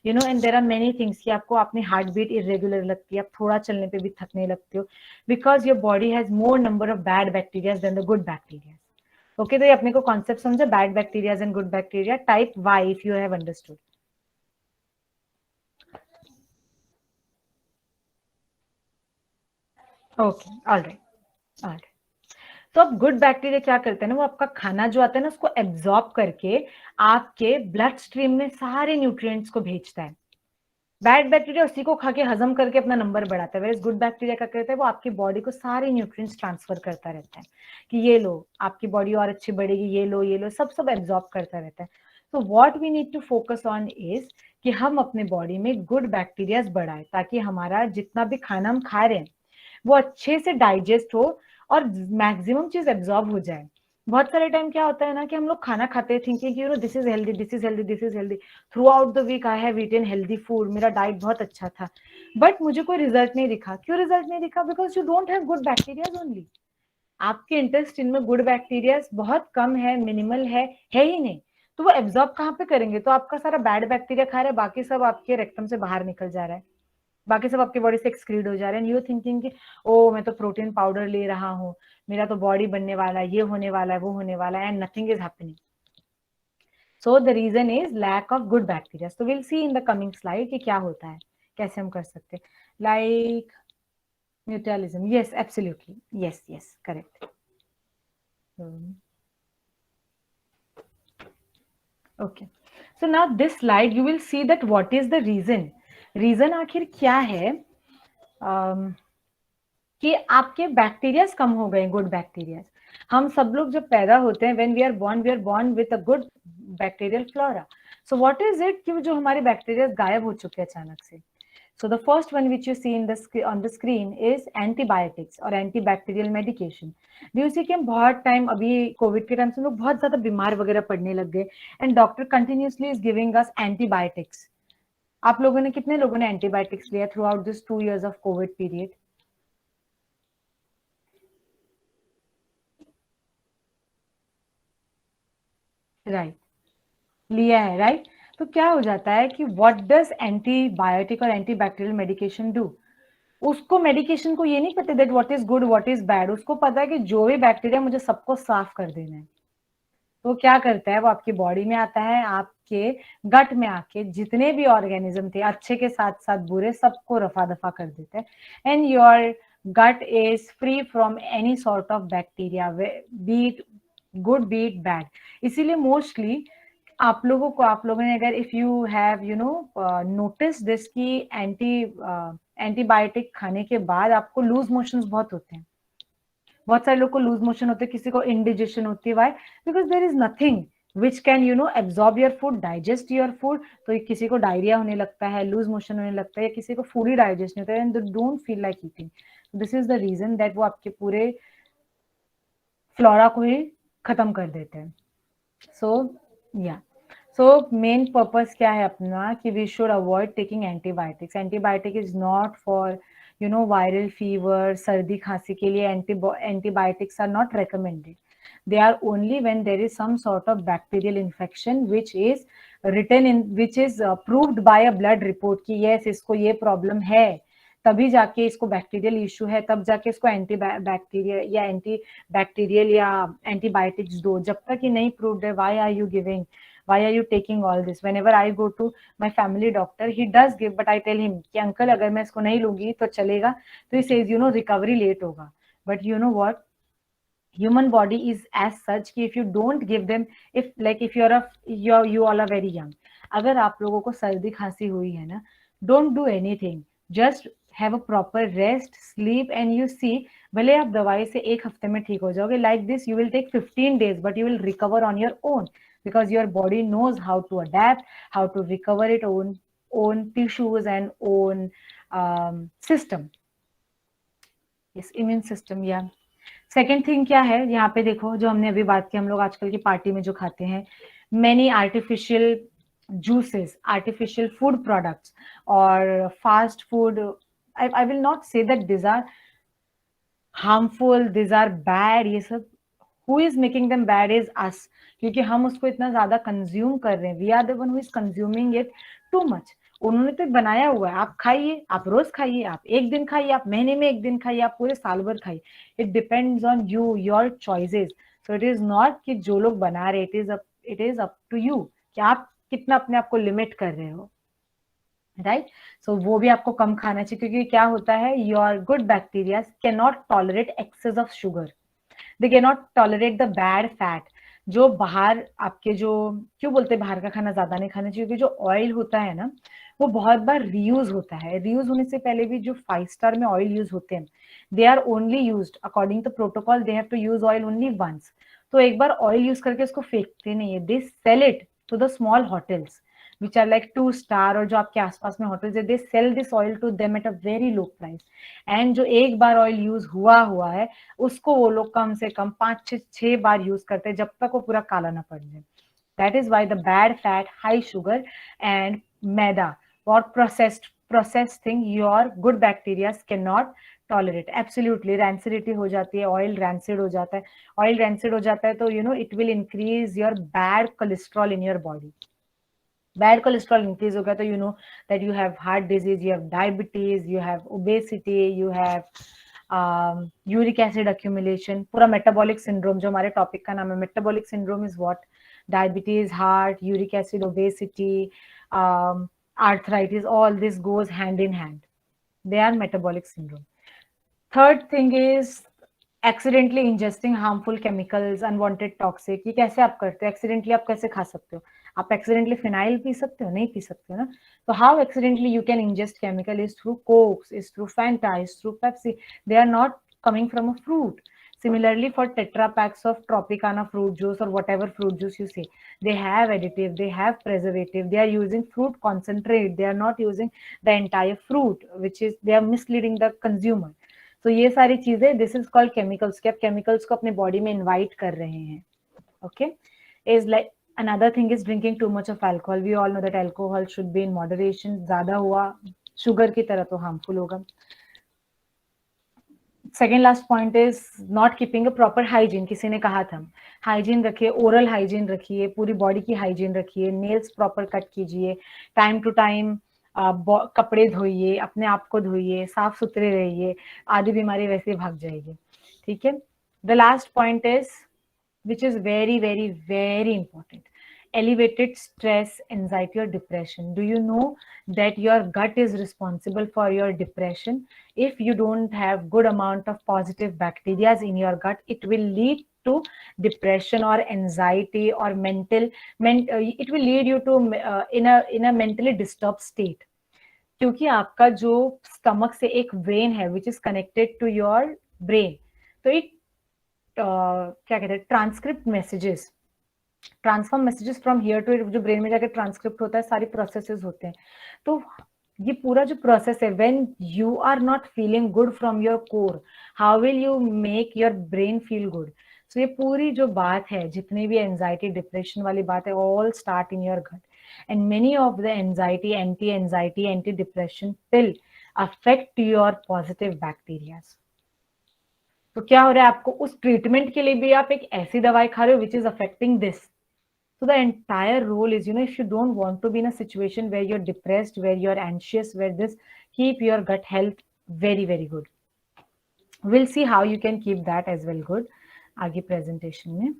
S2: and there are many things कि आपको अपनी हार्ट बीट इरेगुलर लगती है, आप थोड़ा चलने पे भी थकने लगते हो, because your body has more number of bad bacterias than the good bacterias. Okay, तो ये अपने को कॉन्सेप्ट समझा, bad bacterias and good bacteria. Type Y if you have understood. Okay, alright. तो अब गुड बैक्टीरिया क्या करते हैं ना, वो आपका खाना जो आता है ना उसको एब्जॉर्ब करके आपके ब्लड स्ट्रीम में सारे न्यूट्रिएंट्स को भेजता है. बैड बैक्टीरिया उसी को खा के हजम करके अपना नंबर बढ़ाता है, वेयर गुड बैक्टीरिया क्या करता है, वो आपकी बॉडी को सारे न्यूट्रिएंट्स ट्रांसफर करता रहता है कि ये लो, आपकी बॉडी और अच्छी बढ़ेगी, ये लो, सब एब्जॉर्ब करता रहता है. तो what we need to focus on is कि हम अपने बॉडी में गुड बैक्टीरियाज बढ़ाए ताकि हमारा जितना भी खाना हम खा रहे हैं वो अच्छे से डाइजेस्ट हो और मैक्सिमम चीज एब्जॉर्ब हो जाए. बहुत सारे टाइम क्या होता है ना कि हम लोग खाना खाते हैं थिंकिंग कि this is healthy, this is healthy, this is healthy. Throughout the week I have eaten healthy food, मेरा डाइट बहुत अच्छा था, बट मुझे कोई रिजल्ट नहीं दिखा. क्यों रिजल्ट नहीं दिखा? Because you don't have good bacterias only. आपके इंटेस्टाइन में गुड बैक्टीरियाज बहुत कम है, मिनिमल है ही नहीं. तो वो एब्जॉर्ब कहाँ पे करेंगे? तो आपका सारा बैड बैक्टीरिया खा रहे हैं, बाकी सब आपके रेक्टम से बाहर निकल जा रहा है, बाकी सब आपकी बॉडी से एक्सक्रीड हो जा रहे हैं. यू थिंकिंग कि ओ मैं तो प्रोटीन पाउडर ले रहा हूँ, मेरा तो बॉडी बनने वाला है, ये होने वाला है, वो होने वाला है, and nothing is happening. So the reason is lack of good bacteria. So we'll see in the coming slide कि क्या होता है, कैसे हम कर सकते हैं. Like mutualism. Yes, absolutely. Yes, correct. Okay. So now this slide you will see that what is the reason. Reason आखिर क्या है कि आपके बैक्टीरियाज कम हो गए, गुड बैक्टीरियाज. हम सब लोग जब पैदा होते हैं, when we are born with a good bacterial flora. So what is it कि जो हमारे बैक्टीरियाज गायब हो चुके हैं अचानक से. So the first one which you see on the screen is antibiotics और antibacterial medication. Do you see कि हम बहुत टाइम अभी कोविड के टाइम से लोग बहुत ज्यादा बीमार वगैरह पड़ने लग गए and doctor continuously is giving us antibiotics. आप लोगों ने कितने लोगों ने एंटीबायोटिक्स लिया through out this 2 years of Covid period? Right, लिया है, राइट. तो क्या हो जाता है कि व्हाट डज एंटीबायोटिक और एंटीबैक्टीरियल मेडिकेशन डू. उसको मेडिकेशन को ये नहीं पता that what is good what is bad. उसको पता है कि जो भी बैक्टीरिया मुझे सबको साफ कर देना है. तो क्या करता है वो आपकी बॉडी में आता है, आपके गट में आके जितने भी ऑर्गेनिज्म थे अच्छे के साथ साथ बुरे सबको रफा दफा कर देते हैं and your gut is free from any sort of bacteria, be it good be it bad. इसीलिए मोस्टली आप लोगों ने अगर if you have notice this की एंटीबायोटिक खाने के बाद आपको लूज मोशंस बहुत होते हैं. बहुत सारे लोग को लूज मोशन होते हैं, किसी को इंडिजेशन होती है. Why? Because there is nothing which can absorb your food, digest your food. तो किसी को डायरिया होने लगता है, लूज मोशन होने लगता है, या किसी को फूड ही डाइजेस्ट नहीं होता है and they don't feel like eating. This is the reason that वो आपके पूरे फ्लोरा को ही खत्म कर देते हैं. सो मेन पर्पस क्या है अपना कि we should avoid taking antibiotics. Antibiotic is not for viral fever, सर्दी खांसी के लिए antibiotics are not recommended. They are only when there is some sort of bacterial infection which is proved by a blood report कि yes इसको ये problem है, तभी जाके इसको बैक्टीरियल इशू है, तब जाके इसको एंटीबैक्टीरियल या एंटीबायोटिक्स दो. जब तक ये नहीं प्रूव्ड है, why are you taking all this? Whenever I go to my family doctor, he does give, but I tell him कि अंकल अगर मैं इसको नहीं लूंगी तो चलेगा. तो he says रिकवरी लेट होगा. But you know what? Human body is as such कि if you don't give them, if you all are very young, अगर आप लोगों को सर्दी खांसी हुई है ना, don't do anything, just have a proper rest, sleep and you see भले आप दवाई से 1 हफ्ते में ठीक हो जाओगे. Like this you will take 15 days but you will recover on your own because your body knows how to adapt, how to recover its own tissues and own system. Yes, immune system. Yeah. Second thing क्या है, यहाँ पे देखो जो हमने अभी बात की, हम लोग आजकल की पार्टी में जो खाते हैं, many artificial juices, artificial food products और fast food. I will not say that this are harmful, this are bad. ये सब who is making them bad is us, क्योंकि हम उसको इतना ज्यादा कंज्यूम कर रहे हैं. We are the one who is consuming it too much. उन्होंने तो बनाया हुआ है, आप खाइए, आप रोज खाइए, आप एक दिन खाइए, आप महीने में एक दिन खाइए, आप पूरे साल भर खाइए. It depends on you, your choices. So it is not कि जो लोग बना रहे, it is up to you कि आप कितना अपने आप को लिमिट कर रहे हो. राइट. सो वो भी आपको कम खाना चाहिए, क्योंकि क्या होता है, your good bacteria can not tolerate excess of sugar, they can not tolerate the bad fat. जो बाहर आपके क्यों बोलते हैं बाहर का खाना ज्यादा नहीं खाना चाहिए, क्योंकि जो ऑयल होता है ना वो बहुत बार रीयूज होता है. रीयूज होने से पहले भी जो 5 स्टार में ऑयल यूज होते हैं, they are only used according to protocol, they have to use oil only once. तो एक बार ऑयल यूज करके उसको फेंकते नहीं है, they sell it to the small hotels which are like 2 star, और जो आपके आसपास में होटल्स है, they sell this oil to them at a very low price. And जो एक बार ऑयल यूज हुआ है उसको वो लोग कम से कम 5-6 बार यूज करते हैं, जब तक वो पूरा काला ना पड़ जाए. That is why the bad fat, high sugar and maida और processed thing your good bacteria cannot tolerate. Absolutely rancidity हो जाती है, ऑयल rancid हो जाता है. ऑयल rancid हो जाता है तो it will increase your bad cholesterol in your body. Bad cholesterol increase होगा तो that you have heart disease, you have diabetes, you have obesity, you have uric acid accumulation, पूरा metabolic syndrome. जो हमारे topic का नाम है, metabolic syndrome is what? Diabetes, heart, uric acid, obesity, arthritis, all this goes hand in hand. They are metabolic syndrome. Third thing is accidentally ingesting harmful chemicals, unwanted toxic. ये कैसे आप करते हो? Accidentally आप कैसे खा सकते हो? आप accidentally phenyl पी सकते हो? नहीं पी सकते हो ना. So how accidentally you can ingest chemical is through Cokes, is through Fanta, is through Pepsi. They are not coming from a fruit. Similarly, for Tetra packs of Tropicana fruit juice or whatever fruit juice you say, they have additive, they have preservative, they are using fruit concentrate, they are not using the entire fruit, which is they are misleading the consumer. तो ये सारी चीजें, this is called chemicals, कि आप chemicals को अपने body में invite कर रहे हैं. Okay, is like another thing is drinking too much of alcohol. We all know that alcohol should be in moderation. ज्यादा हुआ शुगर की तरह तो हार्मफुल होगा. Second last point is not keeping a proper hygiene. किसी ने कहा था हाइजीन रखिए, ओरल हाइजीन रखिए, पूरी बॉडी की हाइजीन रखिए, नेल्स प्रॉपर कट कीजिए, टाइम टू टाइम कपड़े धोइए, अपने आप को धोइए, साफ सुथरे रहिए, आधी बीमारी वैसे ही भाग जाएगी. ठीक है. The last point is which is very very very important, elevated stress, anxiety or depression. Do you know that your gut is responsible for your depression? If you don't have good amount of positive bacteria in your gut, it will lead to depression or anxiety or it will lead you to in a mentally disturbed state. क्योंकि आपका जो stomach से एक brain है which is connected to your brain, तो it क्या कहते हैं, transcript messages, transform messages from here to जो ब्रेन में जाकर ट्रांसक्रिप्ट होता है, सारी प्रोसेसेस होते हैं. तो ये पूरा जो प्रोसेस है, when you are not feeling good from your core, how will you make your brain feel good? So ये पूरी जो बात है, जितनी भी एंजाइटी डिप्रेशन वाली बात है, all start in your gut. And many of the anxiety, anti depression pill affect your positive bacterias. तो क्या हो रहा है, आपको उस ट्रीटमेंट के लिए भी आप एक ऐसी दवाई खा रहे हो which is affecting this. So the entire role is, if you don't want to be in a situation where you're depressed, where you're anxious, where this, keep your gut health very very good. We'll see how you can keep that as well good आगे presentation में.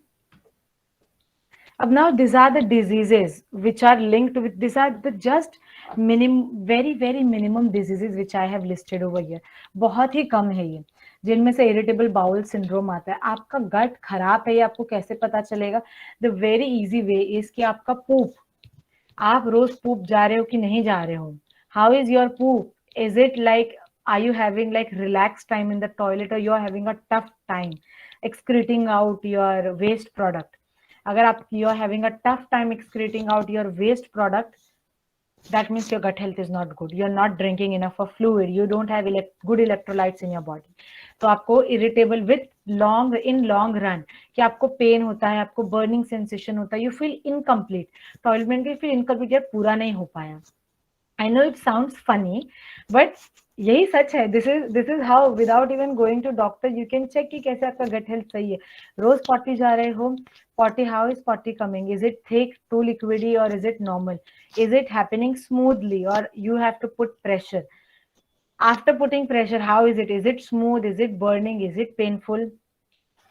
S2: अब now these are the diseases which are linked with, these are the just very very minimum diseases which I have listed over here. बहुत ही कम है ये, जिनमें से irritable bowel syndrome आता है. आपका गट खराब है ये आपको कैसे पता चलेगा? The very easy way is कि आपका पूप, आप रोज पूप जा रहे हो कि नहीं जा रहे हो? How is your poop? Is it like, are you having like relax time in the toilet, और you are having a tough time excreting out your waste product? अगर आप you are having a tough time excreting out your waste product, that means your gut health is not good. You are not drinking enough of fluid. You don't have good electrolytes in your body. तो आपको irritable with in long run, कि आपको pen होता है, आपको burning sensation होता है, you feel incomplete. Toilet में फील इनकम्प्लीट, यार पूरा नहीं हो पाया. I know it sounds funny, but यही सच है. This is how, without even going to doctor, you can check कि कैसे आपका गट हेल्थ सही है. रोज पॉटी जा रहे हो, potty, how is potty coming? Is it thick, too liquidy, और is it normal? Is it happening smoothly, or you have to put pressure? After putting pressure, how is it? Is it smooth? Is it burning? Is it painful?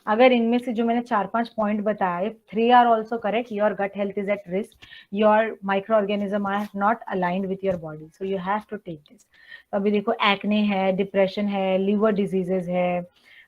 S2: अगर इनमें से जो मैंने 4-5 point बताया, if 3 are also correct, your gut health is at risk, your microorganism are not aligned with your body, so you have to take this. अभी देखो, acne है, depression है, लीवर डिजीजेज है,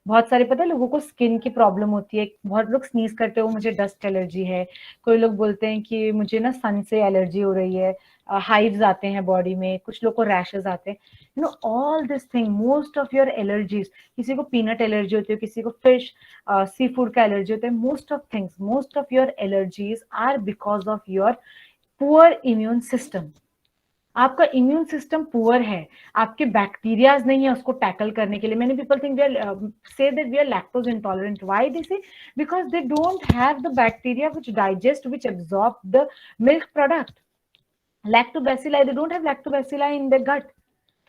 S2: बहुत सारे, पता है लोगों को स्किन की प्रॉब्लम होती है. बहुत लोग स्नीज करते हो, मुझे डस्ट एलर्जी है. कोई लोग बोलते हैं कि मुझे ना सन से एलर्जी हो रही है. हाइव्स आते हैं बॉडी में, कुछ लोग को रैशेस आते हैं. You know all this thing, most of your allergies, किसी को पीनट एलर्जी होती है, किसी को फिश सी फूड का एलर्जी होता है. Most of your allergies are because of your poor immune system. आपका इम्यून सिस्टम पुअर है, आपके बैक्टीरियाज नहीं है उसको टैकल करने के लिए. Many people think say that we are lactose intolerant. Why they say? Because they don't have the bacteria which digest, which absorb the milk product. Lactobacilli, they don't have lactobacilli in their gut.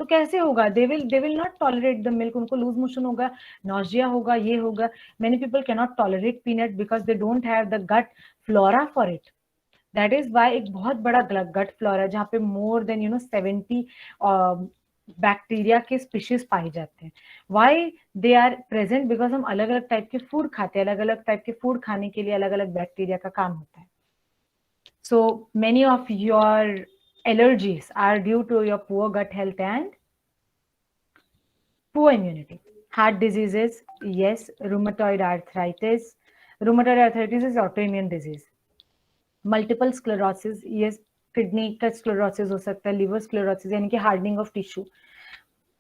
S2: तो कैसे होगा? they will not tolerate the milk. उनको loose motion होगा, nausea होगा, ये होगा. Many people cannot tolerate peanut because they don't have the gut flora for it. That is why एक बहुत बड़ा गट फ्लोरा है, जहाँ पे more than 70 बैक्टीरिया के स्पीशीज पाए जाते हैं. Why they are present? Because हम अलग अलग टाइप के फूड खाते हैं, अलग अलग टाइप के फूड खाने के लिए अलग अलग बैक्टीरिया का काम होता है. So many of your allergies are due to your poor gut health and poor immunity. Heart diseases, yes. Rheumatoid arthritis. Rheumatoid arthritis is autoimmune disease. Multiple sclerosis, ये किडनी का स्क्लेरोसिस हो सकता है, लिवर स्क्लेरोसिस यानी कि hardening of tissue,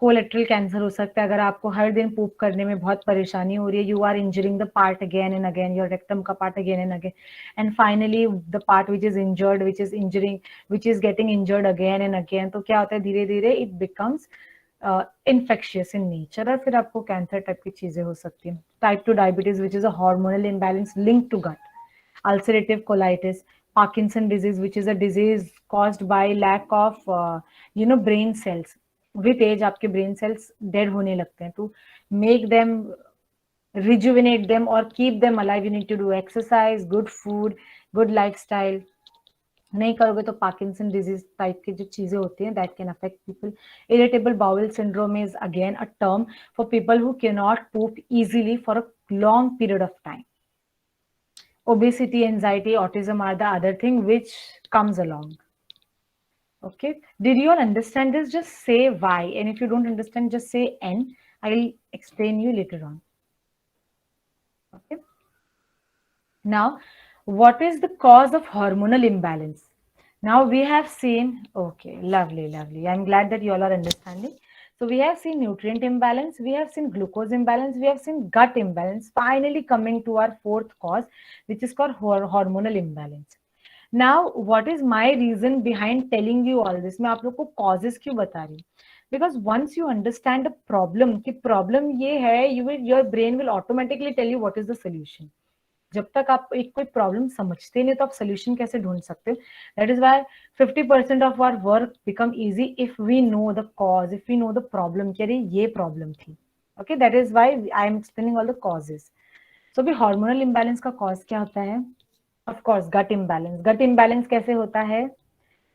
S2: collateral cancer हो सकता है अगर आपको हर दिन पूप करने में बहुत परेशानी हो रही है, you are injuring the part again and again, your rectum का part again and again, and finally the part which is injured, which is getting injured again and again, तो क्या होता है धीरे धीरे it becomes infectious in nature और फिर आपको कैंसर टाइप की चीजें हो सकती हैं. Type 2 diabetes which is a hormonal imbalance linked to gut. Ulcerative colitis, Parkinson disease, which is a disease caused by lack of brain cells. With age आपके brain cells dead होने लगते हैं. To make them, rejuvenate them or keep them alive, you need to do exercise, good food, good lifestyle. नहीं करोगे तो Parkinson disease type की जो चीजें होती हैं that can affect people. Irritable bowel syndrome is again a term for people who can not poop easily for a long period of time. Obesity, anxiety, autism are the other thing which comes along. Okay, did you all understand this? Just say why, and if you don't understand just say n. I'll explain you later on. Okay, now what is the cause of hormonal imbalance? Now we have seen, okay, lovely, I'm glad that you all are understanding. So we have seen nutrient imbalance, we have seen glucose imbalance, we have seen gut imbalance. Finally coming to our fourth cause, which is called hormonal imbalance. Now what is my reason behind telling you all this? मैं आप लोग को causes क्यों बता रही हूँ? Because once you understand a problem, कि problem ये है, your brain will automatically tell you what is the solution. जब तक आप एक कोई प्रॉब्लम समझते नहीं तो आप सोल्यूशन कैसे ढूंढ सकते हो? That is why 50% of our work become easy if we know the cause, if we know the problem कि अरे ये प्रॉब्लम थी. Okay, that is why I am explaining all the causes. So भी hormonal imbalance का cause क्या होता है? Of course gut imbalance. Gut imbalance कैसे होता है?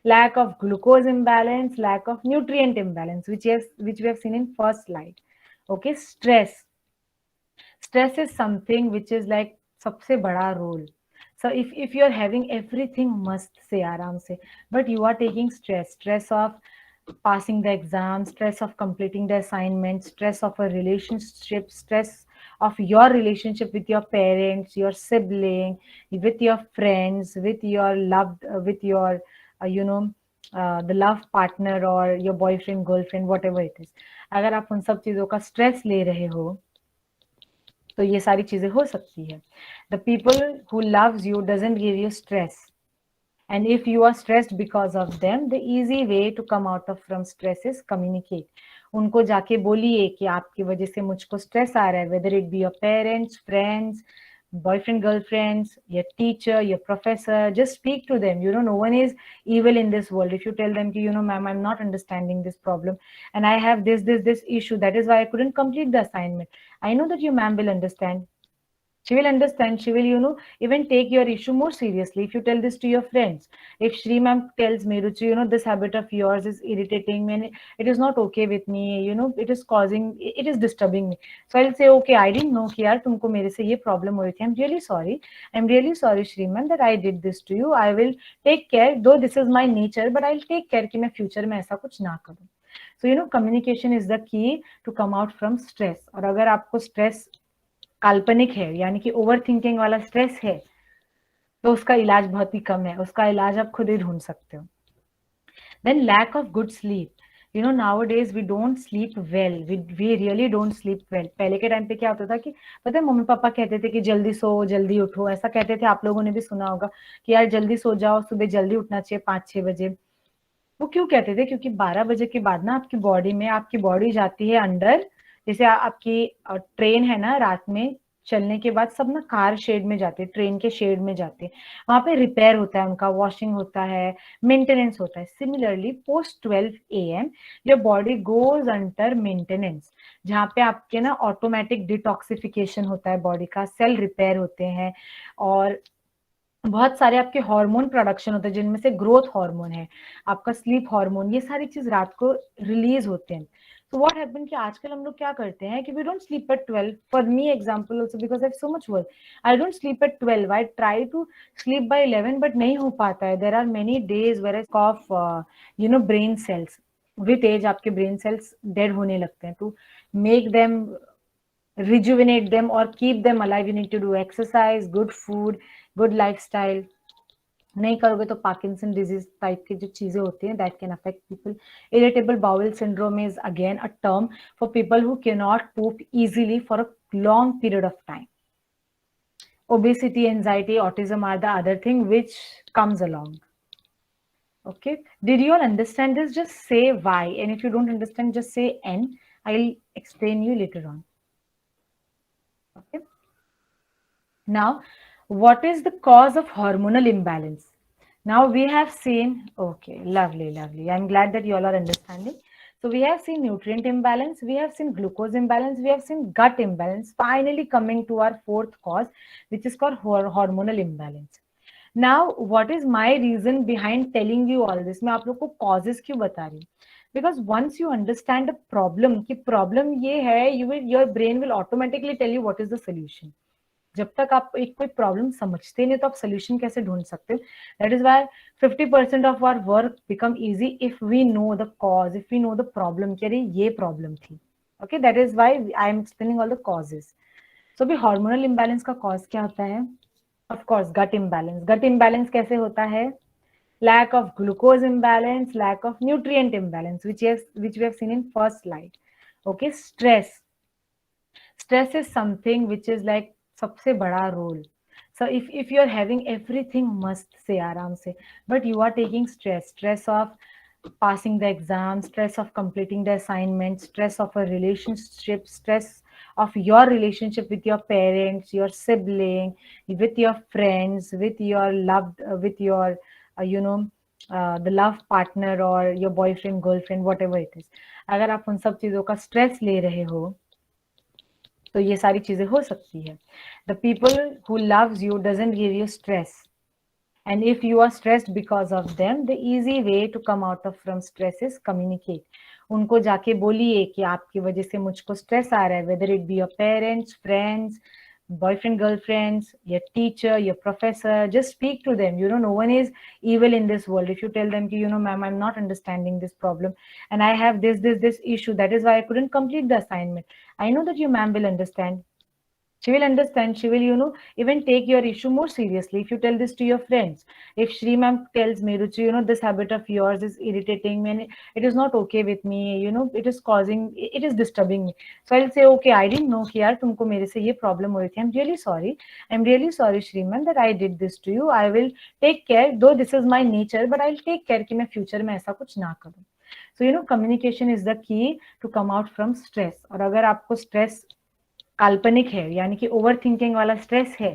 S2: lack of glucose imbalance, lack of nutrient imbalance, which we have seen in first slide. Okay, stress is something which is like सबसे बड़ा role. So if you are having everything मस्त से आराम से, but you are taking stress of passing the exam, stress of completing the assignment, stress of a relationship, stress of your relationship with your parents, your sibling, with your friends, with your loved, with your the love partner or your boyfriend, girlfriend, whatever it is. अगर आप उन सब चीजों का stress ले रहे हो तो ये सारी चीजें हो सकती है. The people who loves you doesn't give you stress, and if you are stressed because of them, the easy way to come out of from stress is communicate. उनको जाके बोलिए कि आपकी वजह से मुझको स्ट्रेस आ रहा है, whether it be your parents, friends, boyfriend, girlfriends, your teacher, your professor. Just speak to them. No one is evil in this world. If you tell them ki, ma'am, I'm not understanding this problem and I have this issue, that is why I couldn't complete the assignment, I know that your ma'am will understand. She will understand. She will, even take your issue more seriously. If you tell this to your friends, if Shri ma'am tells me, Ruchi, this habit of yours is irritating me and it is not okay with me, it is disturbing me. So I'll say, okay, I didn't know कि यार तुमको मेरे से ये problem हो रही थी. I'm really sorry, Shri ma'am, that I did this to you. I will take care, though this is my nature, but I'll take care कि मैं future में ऐसा कुछ ना करूँ. So, communication is the key to come out from stress. और अगर आपको stress काल्पनिक है यानी कि ओवर थिंकिंग वाला स्ट्रेस है तो उसका इलाज बहुत ही कम है, उसका इलाज आप खुद ही ढूंढ सकते हो. Then lack of good sleep. nowadays we don't sleep well, we really don't sleep well. पहले के टाइम पे क्या होता था कि पता है मम्मी पापा कहते थे कि जल्दी सो जल्दी उठो, ऐसा कहते थे, आप लोगों ने भी सुना होगा कि यार जल्दी सो जाओ, सुबह जल्दी उठना चाहिए 5-6 बजे. वो क्यों कहते थे? क्योंकि 12 बजे के बाद ना आपकी बॉडी जाती है अंडर, जैसे आपकी ट्रेन है ना रात में चलने के बाद सब ना कार शेड में जाते हैं, ट्रेन के शेड में जाते हैं, वहां पे रिपेयर होता है, उनका वॉशिंग होता है, मेंटेनेंस होता है. Similarly post 12 AM your body goes under maintenance, जहाँ पे आपके ना ऑटोमेटिक डिटॉक्सिफिकेशन होता है बॉडी का, सेल रिपेयर होते हैं और बहुत सारे आपके हार्मोन प्रोडक्शन होते हैं जिनमें से ग्रोथ हार्मोन है, आपका स्लीप हार्मोन, ये सारी चीज रात को रिलीज होते हैं. So what happened कि आजकल हम लोग क्या करते हैं कि we don't sleep at 12. For me example also, because I have so much work, I don't sleep at 12. I try to sleep by 11, but नहीं हो पाता है. There are many days where I cough, brain cells. With age आपके brain cells dead होने लगते हैं. To make them rejuvenate them or keep them alive, you need to do exercise, good food, good lifestyle. नहीं करोगे तो Parkinson disease type की जो चीजें होती हैं that can affect people. Irritable bowel syndrome is again a term for people who can not poop easily for a long period of time. Obesity, anxiety, autism are the other thing which comes along. Okay, did you all understand this? Just say why, and if you don't understand, just say n. I'll explain you later on. Okay, now what is the cause of hormonal imbalance? Now we have seen, okay, lovely, lovely. I'm glad that you all are understanding. So we have seen nutrient imbalance, we have seen glucose imbalance, we have seen gut imbalance. Finally coming to our fourth cause, which is called hormonal imbalance. Now, what is my reason behind telling you all this? मैं आप लोग को causes क्यों बता रही हूँ? Because once you understand the problem, कि problem ये है, your brain will automatically tell you what is the solution. जब तक आप एक कोई प्रॉब्लम समझते नहीं तो आप सोल्यूशन कैसे ढूंढ सकते हो? That is why 50% of our work become easy if we know the cause, if we know the problem कि अरे ये प्रॉब्लम थी. Okay, that is why I am explaining all the causes. So भी hormonal imbalance का cause क्या होता है? Of course gut imbalance. Gut imbalance कैसे होता है? lack of glucose imbalance, lack of nutrient imbalance, which we have seen in first slide. Okay, stress is something which is like सबसे बड़ा role. So if you're having everything must से आराम से, but you are taking stress of passing the exam, stress of completing the assignment, stress of a relationship, stress of your relationship with your parents, your sibling, with your friends, with your loved, with your the love partner or your boyfriend, girlfriend, whatever it is. अगर आप उन सब चीजों का stress ले रहे हो तो ये सारी चीजें हो सकती है. The people who loves you doesn't give you stress, and if you are stressed because of them, the easy way to come out of from stress is communicate. उनको जाके बोलिए कि आपकी वजह से मुझको स्ट्रेस आ रहा है, whether it be your parents, friends, boyfriend, girlfriends, your teacher, your professor. Just speak to them. No one is evil in this world. If you tell them, ma'am, I'm not understanding this problem and I have this issue, that is why I couldn't complete the assignment, I know that your ma'am will understand. She will understand. She will even take your issue more seriously if you tell this to your friends. If Shri ma'am tells me, Ruchi, this habit of yours is irritating me and it is not okay with me, it is disturbing me. So I'll say, okay, I didn't know कि यार तुमको मेरे से ये problem हो रही थी. I'm really sorry Shri ma'am that I did this to you. I will take care, though this is my nature, but I'll take care कि मैं future में ऐसा कुछ ना करूँ. So communication is the key to come out from stress. और अगर आपको stress काल्पनिक है, यानी कि ओवर थिंकिंग वाला स्ट्रेस है,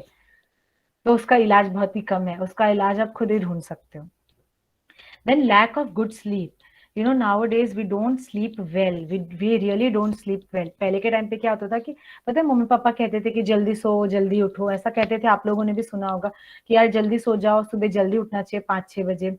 S2: तो उसका इलाज बहुत ही कम है. उसका इलाज आप खुद ही ढूंढ सकते हो. Then lack of good sleep. nowadays we don't sleep well. We really don't sleep well. पहले के टाइम पे क्या होता था कि पता है मम्मी पापा कहते थे कि जल्दी सो जल्दी उठो, ऐसा कहते थे. आप लोगों ने भी सुना होगा कि यार जल्दी सो जाओ, सुबह जल्दी उठना चाहिए 5-6 बजे.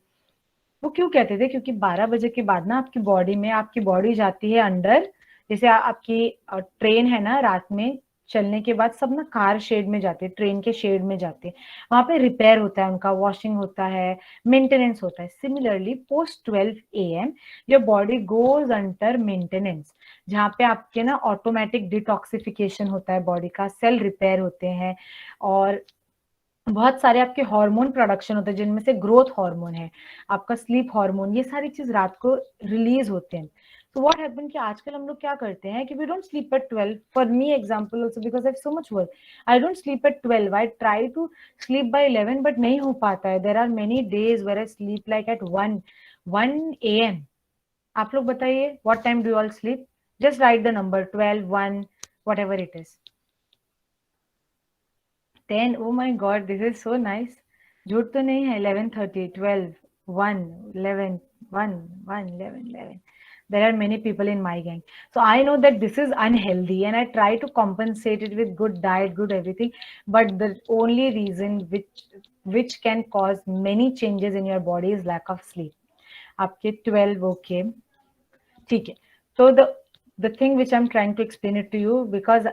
S2: वो क्यों कहते थे? क्योंकि 12 बजे के बाद ना आपकी बॉडी जाती है अंडर. जैसे आपकी ट्रेन है ना, रात में चलने के बाद सब ना कार शेड में जाते हैं, ट्रेन के शेड में जाते हैं. वहां पे रिपेयर होता है, उनका वॉशिंग होता है, मेंटेनेंस होता है. Similarly post 12 AM your body goes under maintenance, जहाँ पे आपके ना ऑटोमेटिक डिटॉक्सिफिकेशन होता है बॉडी का, सेल रिपेयर होते हैं और बहुत सारे आपके हार्मोन प्रोडक्शन होते हैं, जिनमें से ग्रोथ हार्मोन है, आपका स्लीप हार्मोन, ये सारी चीज रात को रिलीज होते हैं. So what happened कि आजकल हम लोग क्या करते हैं कि we don't sleep at 12. For me example also, because I have so much work, I don't sleep at 12. I try to sleep by 11, but नहीं हो पाता है. There are many days where I sleep like at 1 AM. आप लोग बताइए, what time do you all sleep? Just write the number 12, 1, whatever it is. 10. Oh my god, this is so nice. झूठ तो नहीं है. 11:30, 12, 1, 11, 1, 1, 11, 11. There are many people in my gang. So I know that this is unhealthy and I try to compensate it with good diet, good everything. But the only reason which can cause many changes in your body is lack of sleep. आपके 12, okay. ठीक है. So the thing which I'm trying to explain it to you, because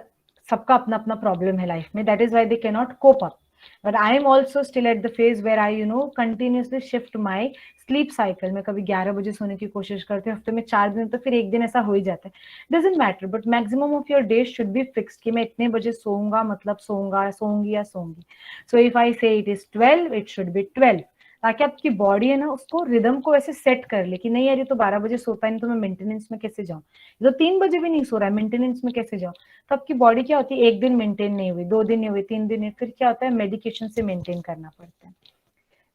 S2: सबका अपना अपना problem है life में, that is why they cannot cope up. But I am also still at the phase where I continuously shift my sleep cycle. मैं कभी 11 बजे सोने की कोशिश करती हूँ, हफ्ते में 4 दिन, तो फिर एक दिन ऐसा हो ही जाता है. Doesn't matter, but maximum of your days should be fixed कि मैं इतने बजे सोऊंगा, मतलब सोऊंगा, सोऊंगी या सोऊंगी. So if I say it is 12, it should be 12. ताकि आपकी बॉडी है ना, उसको रिदम को ऐसे सेट कर ले कि नहीं यार, ये तो 12 बजे सोता है, नहीं तो मैं मेंटेनेंस में कैसे जाऊं, ये तो 3 बजे भी नहीं सो रहा है, मेंटेनेंस में कैसे जाऊं. तो आपकी बॉडी क्या होती है, एक दिन मेंटेन नहीं हुई, 2 दिन नहीं हुई, 3 दिन नहीं, फिर क्या होता है, मेडिकेशन से मेंटेन करना पड़ता है.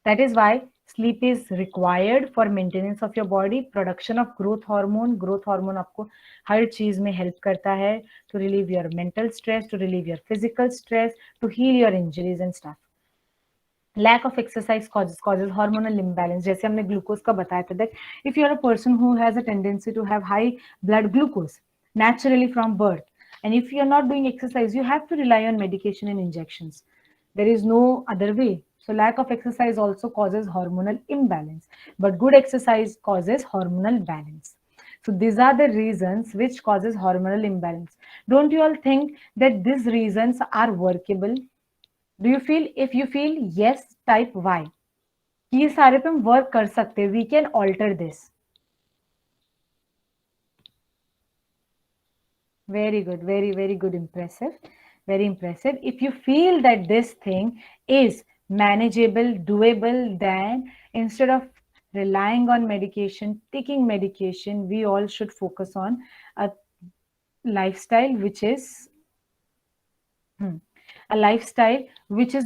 S2: That is why sleep is required for maintenance of your body, production of growth hormone आपको हर चीज में हेल्प करता है, to relieve your mental stress, to relieve your physical stress, to heal your injuries and stuff. Lack of exercise causes hormonal imbalance. जैसे हमने glucose का बताया था, that if you are a person who has a tendency to have high blood glucose naturally from birth, and if you are not doing exercise, you have to rely on medication and injections. There is no other way. So lack of exercise also causes hormonal imbalance, but good exercise causes hormonal balance. So these are the reasons which causes hormonal imbalance. Don't you all think that these reasons are workable? Do you feel, if you feel yes, type Y. ये सारे पे हम work कर सकते हैं. We can alter this. Very good, very good, impressive, very impressive. If you feel that this thing is manageable, doable, then instead of relying on medication, taking medication, we all should focus on a lifestyle which is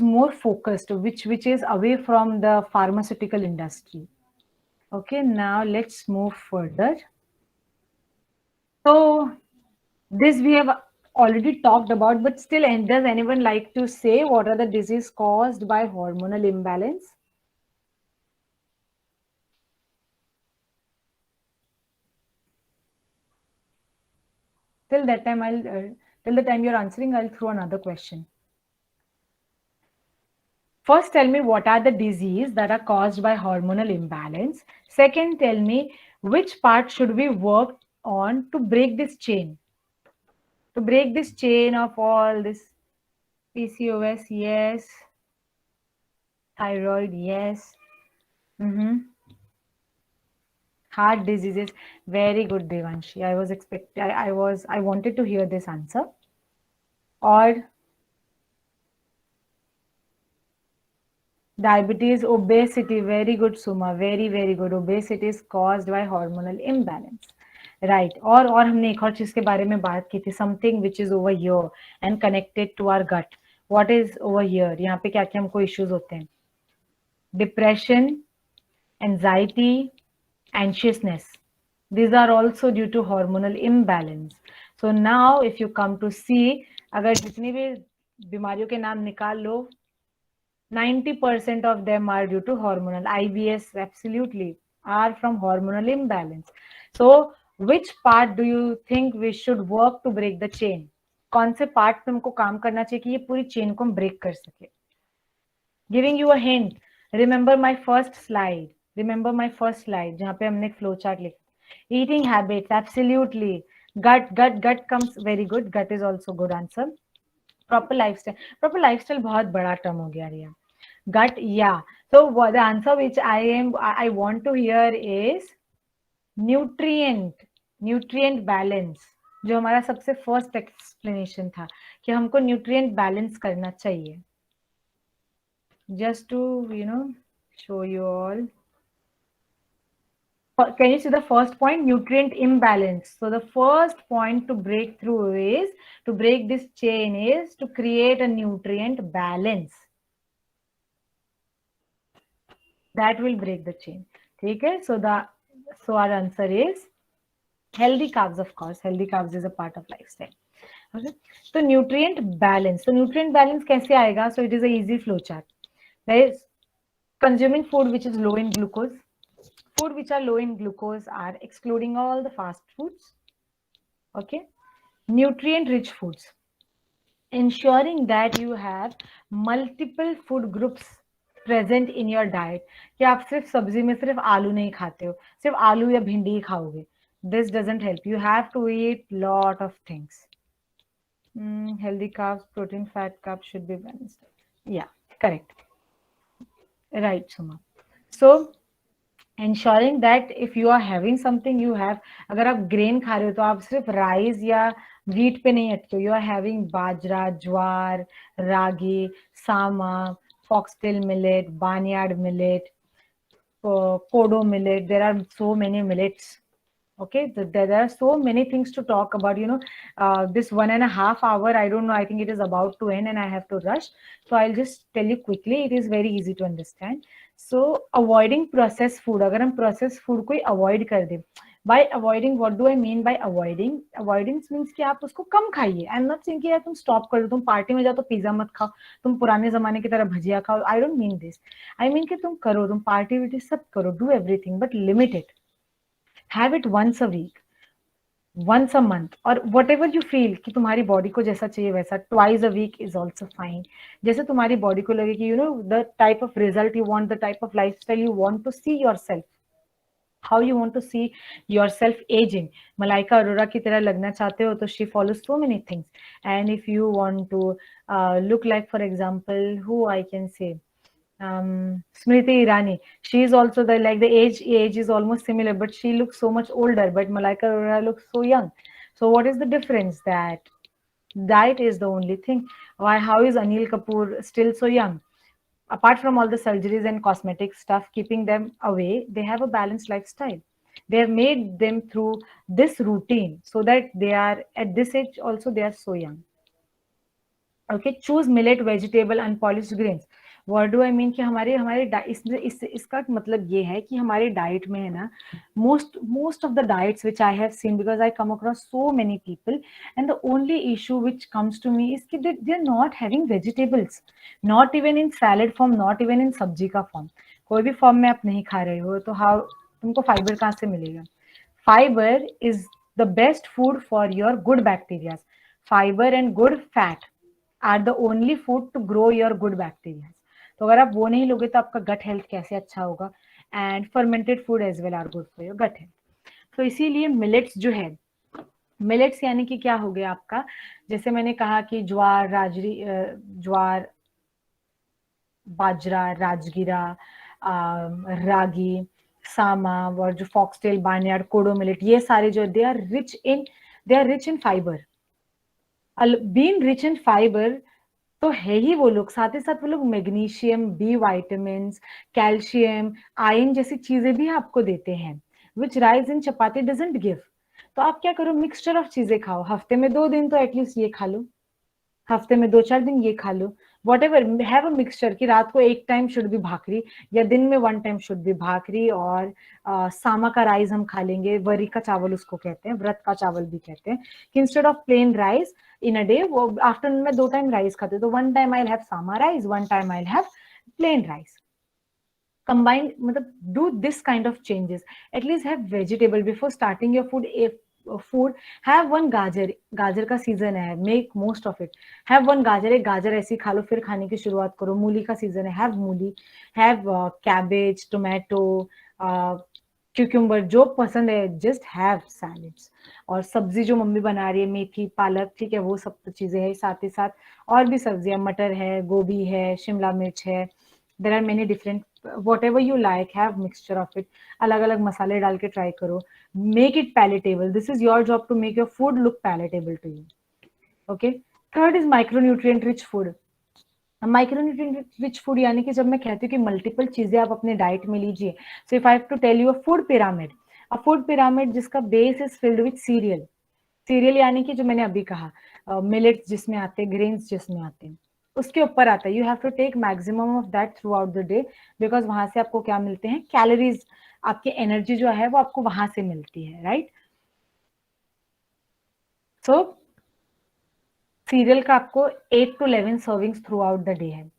S2: more focused, which is away from the pharmaceutical industry. Okay, now let's move further. So this we have already talked about, but still, does anyone like to say what are the diseases caused by hormonal imbalance? Till the time you're answering, I'll throw another question. First, tell me what are the diseases that are caused by hormonal imbalance. Second, tell me which part should we work on to break this chain. To break this chain of all this PCOS, yes. Thyroid, yes. Heart diseases, very good, Devanshi. I wanted to hear this answer. Or diabetes, obesity, very good, Suma, very good. Obesity is caused by hormonal imbalance. Right. और हमने एक और चीज के बारे में बात की थी, something which is over here and connected to our gut. What is over here? यहाँ पे क्या क्या हमको issues होते हैं? Depression, anxiety, anxiousness. These are also due to hormonal imbalance. So now if you come to see, अगर जितनी भी बीमारियों के नाम निकाल लो, 90% of them are due to hormonal. IBS absolutely are from hormonal imbalance. So which part do you think we should work to break the chain? कौन से part पे हमको काम करना चाहिए कि ये पूरी चेन को हम ब्रेक कर सके? Giving you a hint, remember my first slide जहाँ पे हमने फ्लो चार्ट लिखा. Eating habits, absolutely. Gut comes, very good. Gut is also good answer. Proper lifestyle बहुत बड़ा term हो गया रिया. Gut, yeah. So what the answer which I want to hear is nutrient balance, जो हमारा सबसे first explanation था कि हमको nutrient balance करना चाहिए. Just to show you all. Can you see the first point? Nutrient imbalance. So the first point to break through is, to break this chain, is to create a nutrient balance. That will break the chain. Okay? So our answer is healthy carbs, of course. Healthy carbs is a part of lifestyle. Okay? So nutrient balance. So nutrient balance कैसे आएगा? So it is a easy flow chart. There is consuming food which is low in glucose. Food which are low in glucose are excluding all the fast foods. Okay. Nutrient rich foods. Ensuring that you have multiple food groups present in your diet. कि आप सिर्फ सब्जी में सिर्फ आलू नहीं खाते हो, सिर्फ आलू या भिंडी ही खाओगे. This doesn't help. You have to eat lot of things. Healthy carbs, protein, fat, carbs should be balanced. Yeah, correct. Right, Suma. So ensuring that if you are having something, you have, अगर आप grain खा रहे हो तो आप सिर्फ rice या wheat पे नहीं अटके हो. You are having bajra, jowar, ragi, Sama, foxtail millet, barnyard millet, kodo millet. There are so many millets. Okay, there are so many things to talk about. This 1.5 hour, I don't know, I think it is about to end and I have to rush. So I'll just tell you quickly. It is very easy to understand. So avoiding processed food, अगर हम processed food को avoid कर दें, by avoiding, what do I mean by avoiding? Avoidance means कि आप उसको कम खाइए. I'm not saying कि यार तुम stop कर दो, तुम पार्टी में जाओ तो पिज्जा मत खाओ, तुम पुराने जमाने की तरह भजिया खाओ. I don't mean this. I mean कि तुम करो, तुम पार्टी विटी सब करो, do everything, but limit it. Have it once a week, once a month, or whatever you feel कि तुम्हारी बॉडी को जैसा चाहिए वैसा. Twice a week is also fine. जैसे तुम्हारी बॉडी को लगे कि the type of result you want, the type of lifestyle you want to see yourself, how you want to see yourself aging. Malaika Arora की तरह लगना चाहते हो तो she follows so many things. And if you want to look like, for example, who I can say, Smriti Irani, she is also the age is almost similar, but she looks so much older, but Malaika Arora looks so young. So what is the difference? That diet is the only thing. Why? How is Anil Kapoor still so young? Apart from all the surgeries and cosmetic stuff keeping them away, they have a balanced lifestyle. They have made them through this routine so that they are at this age also they are so young. Okay, choose millet, vegetable, unpolished grains. What do I mean कि हमारे इसका मतलब ये है कि हमारे diet में है ना, most of the diets which I have seen, because I come across so many people, and the only issue which comes to me is कि they are not having vegetables, not even in salad form, not even in सब्जी का form. कोई भी form में आप नहीं खा रहे हो तो how तुमको fiber कहाँ से मिलेगा? Fiber is the best food for your good bacteria. Fiber and good fat are the only food to grow your good bacteria. तो अगर आप वो नहीं लोगे तो आपका गट हेल्थ कैसे अच्छा होगा? And fermented food as well are good for your gut health. तो इसीलिए मिलेट्स जो है, मिलेट्स यानी कि क्या हो गया आपका, जैसे मैंने कहा कि ज्वार, ज्वार, बाजरा, राजगिरा, रागी, सामा, और जो फॉक्सटेल, बार्नयार्ड, कोडो मिलेट, ये सारे जो they are rich in fibre. Being rich in fibre तो है ही वो लोग, साथ ही साथ वो लोग magnesium, B vitamin, calcium, iron जैसी चीजें भी आपको देते हैं, which rice in chapati doesn't give. तो आप क्या करो, मिक्सचर ऑफ चीजें खाओ. हफ्ते में 2 दिन तो एटलीस्ट ये खा लो, हफ्ते में 2-4 दिन ये खा लो. Whatever, have a mixture कि रात को एक टाइम शुड भी भाकरी, या दिन में 1 टाइम शुड भी भाकरी, और सामा का राइस हम खा लेंगे, वरी का चावल उसको कहते हैं, व्रत का चावल भी कहते हैं, कि instead of plain rice in a day, वो आफ्टरनून में 2 टाइम राइस खाते, तो 1 time I will have Sama rice, 1 time I will have plain rice. Combine, मतलब do this kind of changes. At least have vegetable before starting your food. If food, have one गाजर का season है, make most of it. Have one गाजर, एक गाजर ऐसी खा लो, फिर खाने की शुरुआत करो. मूली का सीजन है, have मूली. Have cabbage, tomato, cucumber, जो पसंद है, just have salads. और सब्जी जो मम्मी बना रही है, मेथी, पालक, ठीक है, वो सब चीजें हैं. साथ ही साथ और भी सब्जियां, मटर है, गोभी है, शिमला मिर्च है. There are many different, whatever you like, have mixture of it. अलग अलग मसाले डाल के try करो. Make it palatable. This is your job to make your food look palatable to you. Okay. Third is micronutrient rich food. Micronutrient rich food यानी कि जब मैं कहती हूँ कि multiple चीजें आप अपने डाइट में लीजिए. So if I have to tell you a food pyramid जिसका base is filled with cereal. Cereal यानी कि जो मैंने अभी कहा, millets जिसमें आते हैं, grains जिसमें आते हैं, उसके ऊपर आता है. You have to take maximum of that throughout the day, because वहां से आपको क्या मिलते हैं, कैलोरीज, आपकी एनर्जी जो है वो आपको वहां से मिलती है, राइट. सो सीरियल का आपको 8 to 11 servings through out the day है.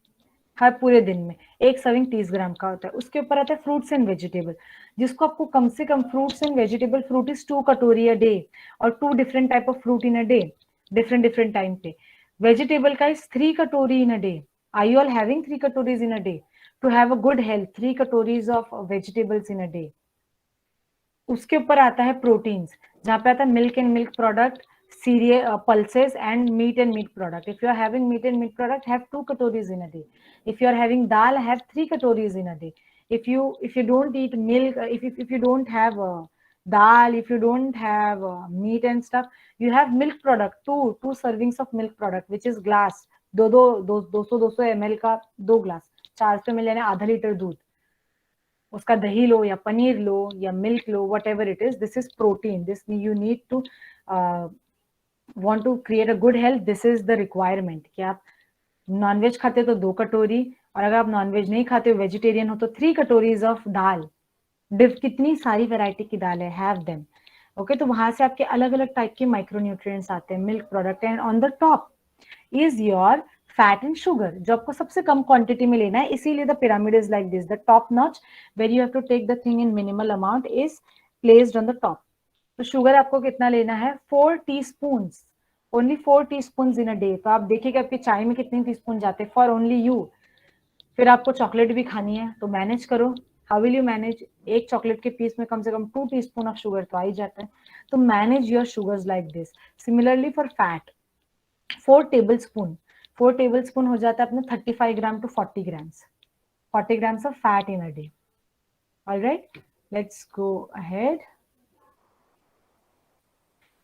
S2: हर पूरे दिन में एक सर्विंग 30 ग्राम का होता है. उसके ऊपर आता है फ्रूट्स एंड वेजिटेबल, जिसको आपको कम से कम fruits and vegetable, fruit is 2 katori a day, और 2 different type of fruit in a day, different time पे. Vegetable का is 3 कटोरी in a day. Are you all having 3 कटोरीज in a day? To have a good health, 3 कटोरीज of vegetables in a day. उसके ऊपर आता है proteins, जहाँ पे आता है milk and milk product, cereal, pulses and meat product. If you are having meat and meat product, have 2 katoris in a day. If you are having dal, have 3 katoris in a day. If you don't eat milk, if you don't have dal, if you don't have meat and stuff, you have milk product, two servings of milk product, which is glass, दो सौ ml का 2 glass, 400 ml यानी आधा litre दूध, उसका दही लो या पनीर लो या मिल्क लो, whatever it is, this is protein, this you need to want to create a good health, this is the requirement कि आप नॉनवेज खाते हो तो 2 कटोरी, और अगर आप नॉनवेज नहीं खाते हो, वेजिटेरियन हो, तो 3 कटोरीज ऑफ दाल, कितनी सारी वैरायटी की दाल है, हैव देम। ओके, तो वहां से आपके अलग अलग टाइप के माइक्रोन्यूट्रिएंट्स आते हैं, milk product, and on the top is your fat and sugar, जो आपको सबसे कम क्वांटिटी में लेना है, इसीलिए the pyramid is like this, the top notch where you have to take the thing in minimal amount is placed on the top. तो sugar आपको कितना लेना है, 4 teaspoon, only 4 teaspoon in a day. तो आप देखिएगा आपके चाय में कितने टीस्पून जाते हैं, फॉर ओनली यू। फिर आपको चॉकलेट भी खानी है तो मैनेज करो, हाउ विल यू मैनेज, एक चॉकलेट के पीस में कम से कम 2 टीस्पून ऑफ शुगर तो आ ही जाता है, तो manage your sugars like this. Similarly for fat, 4 table spoon हो जाता है अपने 35 ग्राम to 40 grams, 40 grams of fat in a day. All right, let's go ahead.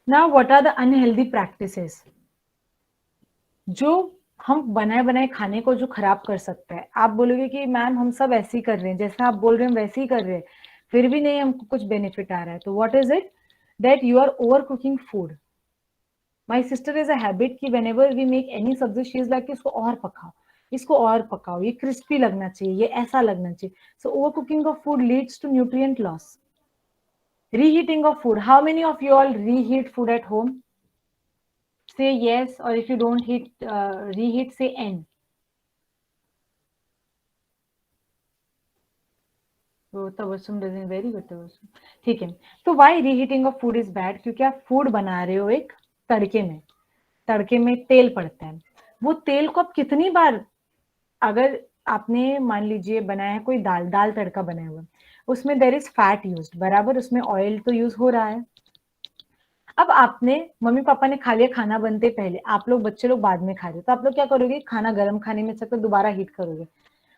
S2: Now, what are the unhealthy practices? जो हम बनाए बनाए खाने को जो खराब कर सकता है। आप बोलोगे कि मैम हम सब ऐसे ही कर रहे हैं, जैसा आप बोल रहे हैं वैसे ही कर रहे हैं, फिर भी नहीं हमको कुछ बेनिफिट आ रहा है, तो what is it, that you are overcooking food. My sister is a habit कि whenever we make any sabzi, she is like इसको और पकाओ, इसको और पकाओ, ये क्रिस्पी लगना चाहिए, ये ऐसा लगना चाहिए। So over cooking of food leads to nutrient loss. Reheating of food. How many of you all reheat food at home? Say yes, or if you don't reheat, say N. So Tabassum doesn't, very good Tabassum. ठीक है, तो why reheating of food is bad? क्योंकि आप food बना रहे हो एक तड़के में तेल पड़ता है, वो तेल को आप कितनी बार, अगर आपने मान लीजिए बनाया है कोई दाल तड़का बनाया हुआ, उसमें देयर इज फैट यूज्ड, बराबर, उसमें ऑयल तो यूज हो रहा है। अब आपने, मम्मी पापा ने खा लिया खाना बनते पहले, आप लोग बच्चे लोग बाद में खा रहे हो, तो आप लोग क्या करोगे, खाना गर्म खाने में से तो दोबारा हीट करोगे।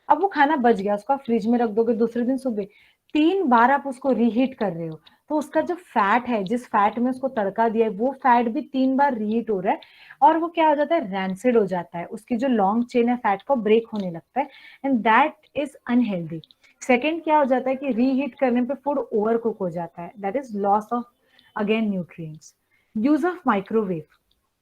S2: अब वो खाना बच गया, उसको फ्रिज में रख दोगे, दूसरे दिन सुबह 3 बार आप उसको रीहीट कर रहे हो, तो उसका जो फैट है, जिस फैट में उसको तड़का दिया है, वो फैट भी 3 बार रीहीट हो रहा है, और वो क्या हो जाता है, रैंसिड हो जाता है, उसकी जो लॉन्ग चेन है फैट को ब्रेक होने लगता है, and that is unhealthy. Second क्या हो जाता है कि रीहीट करने पे फूड ओवर कुक हो जाता है, that is loss of again nutrients. Use of microwave,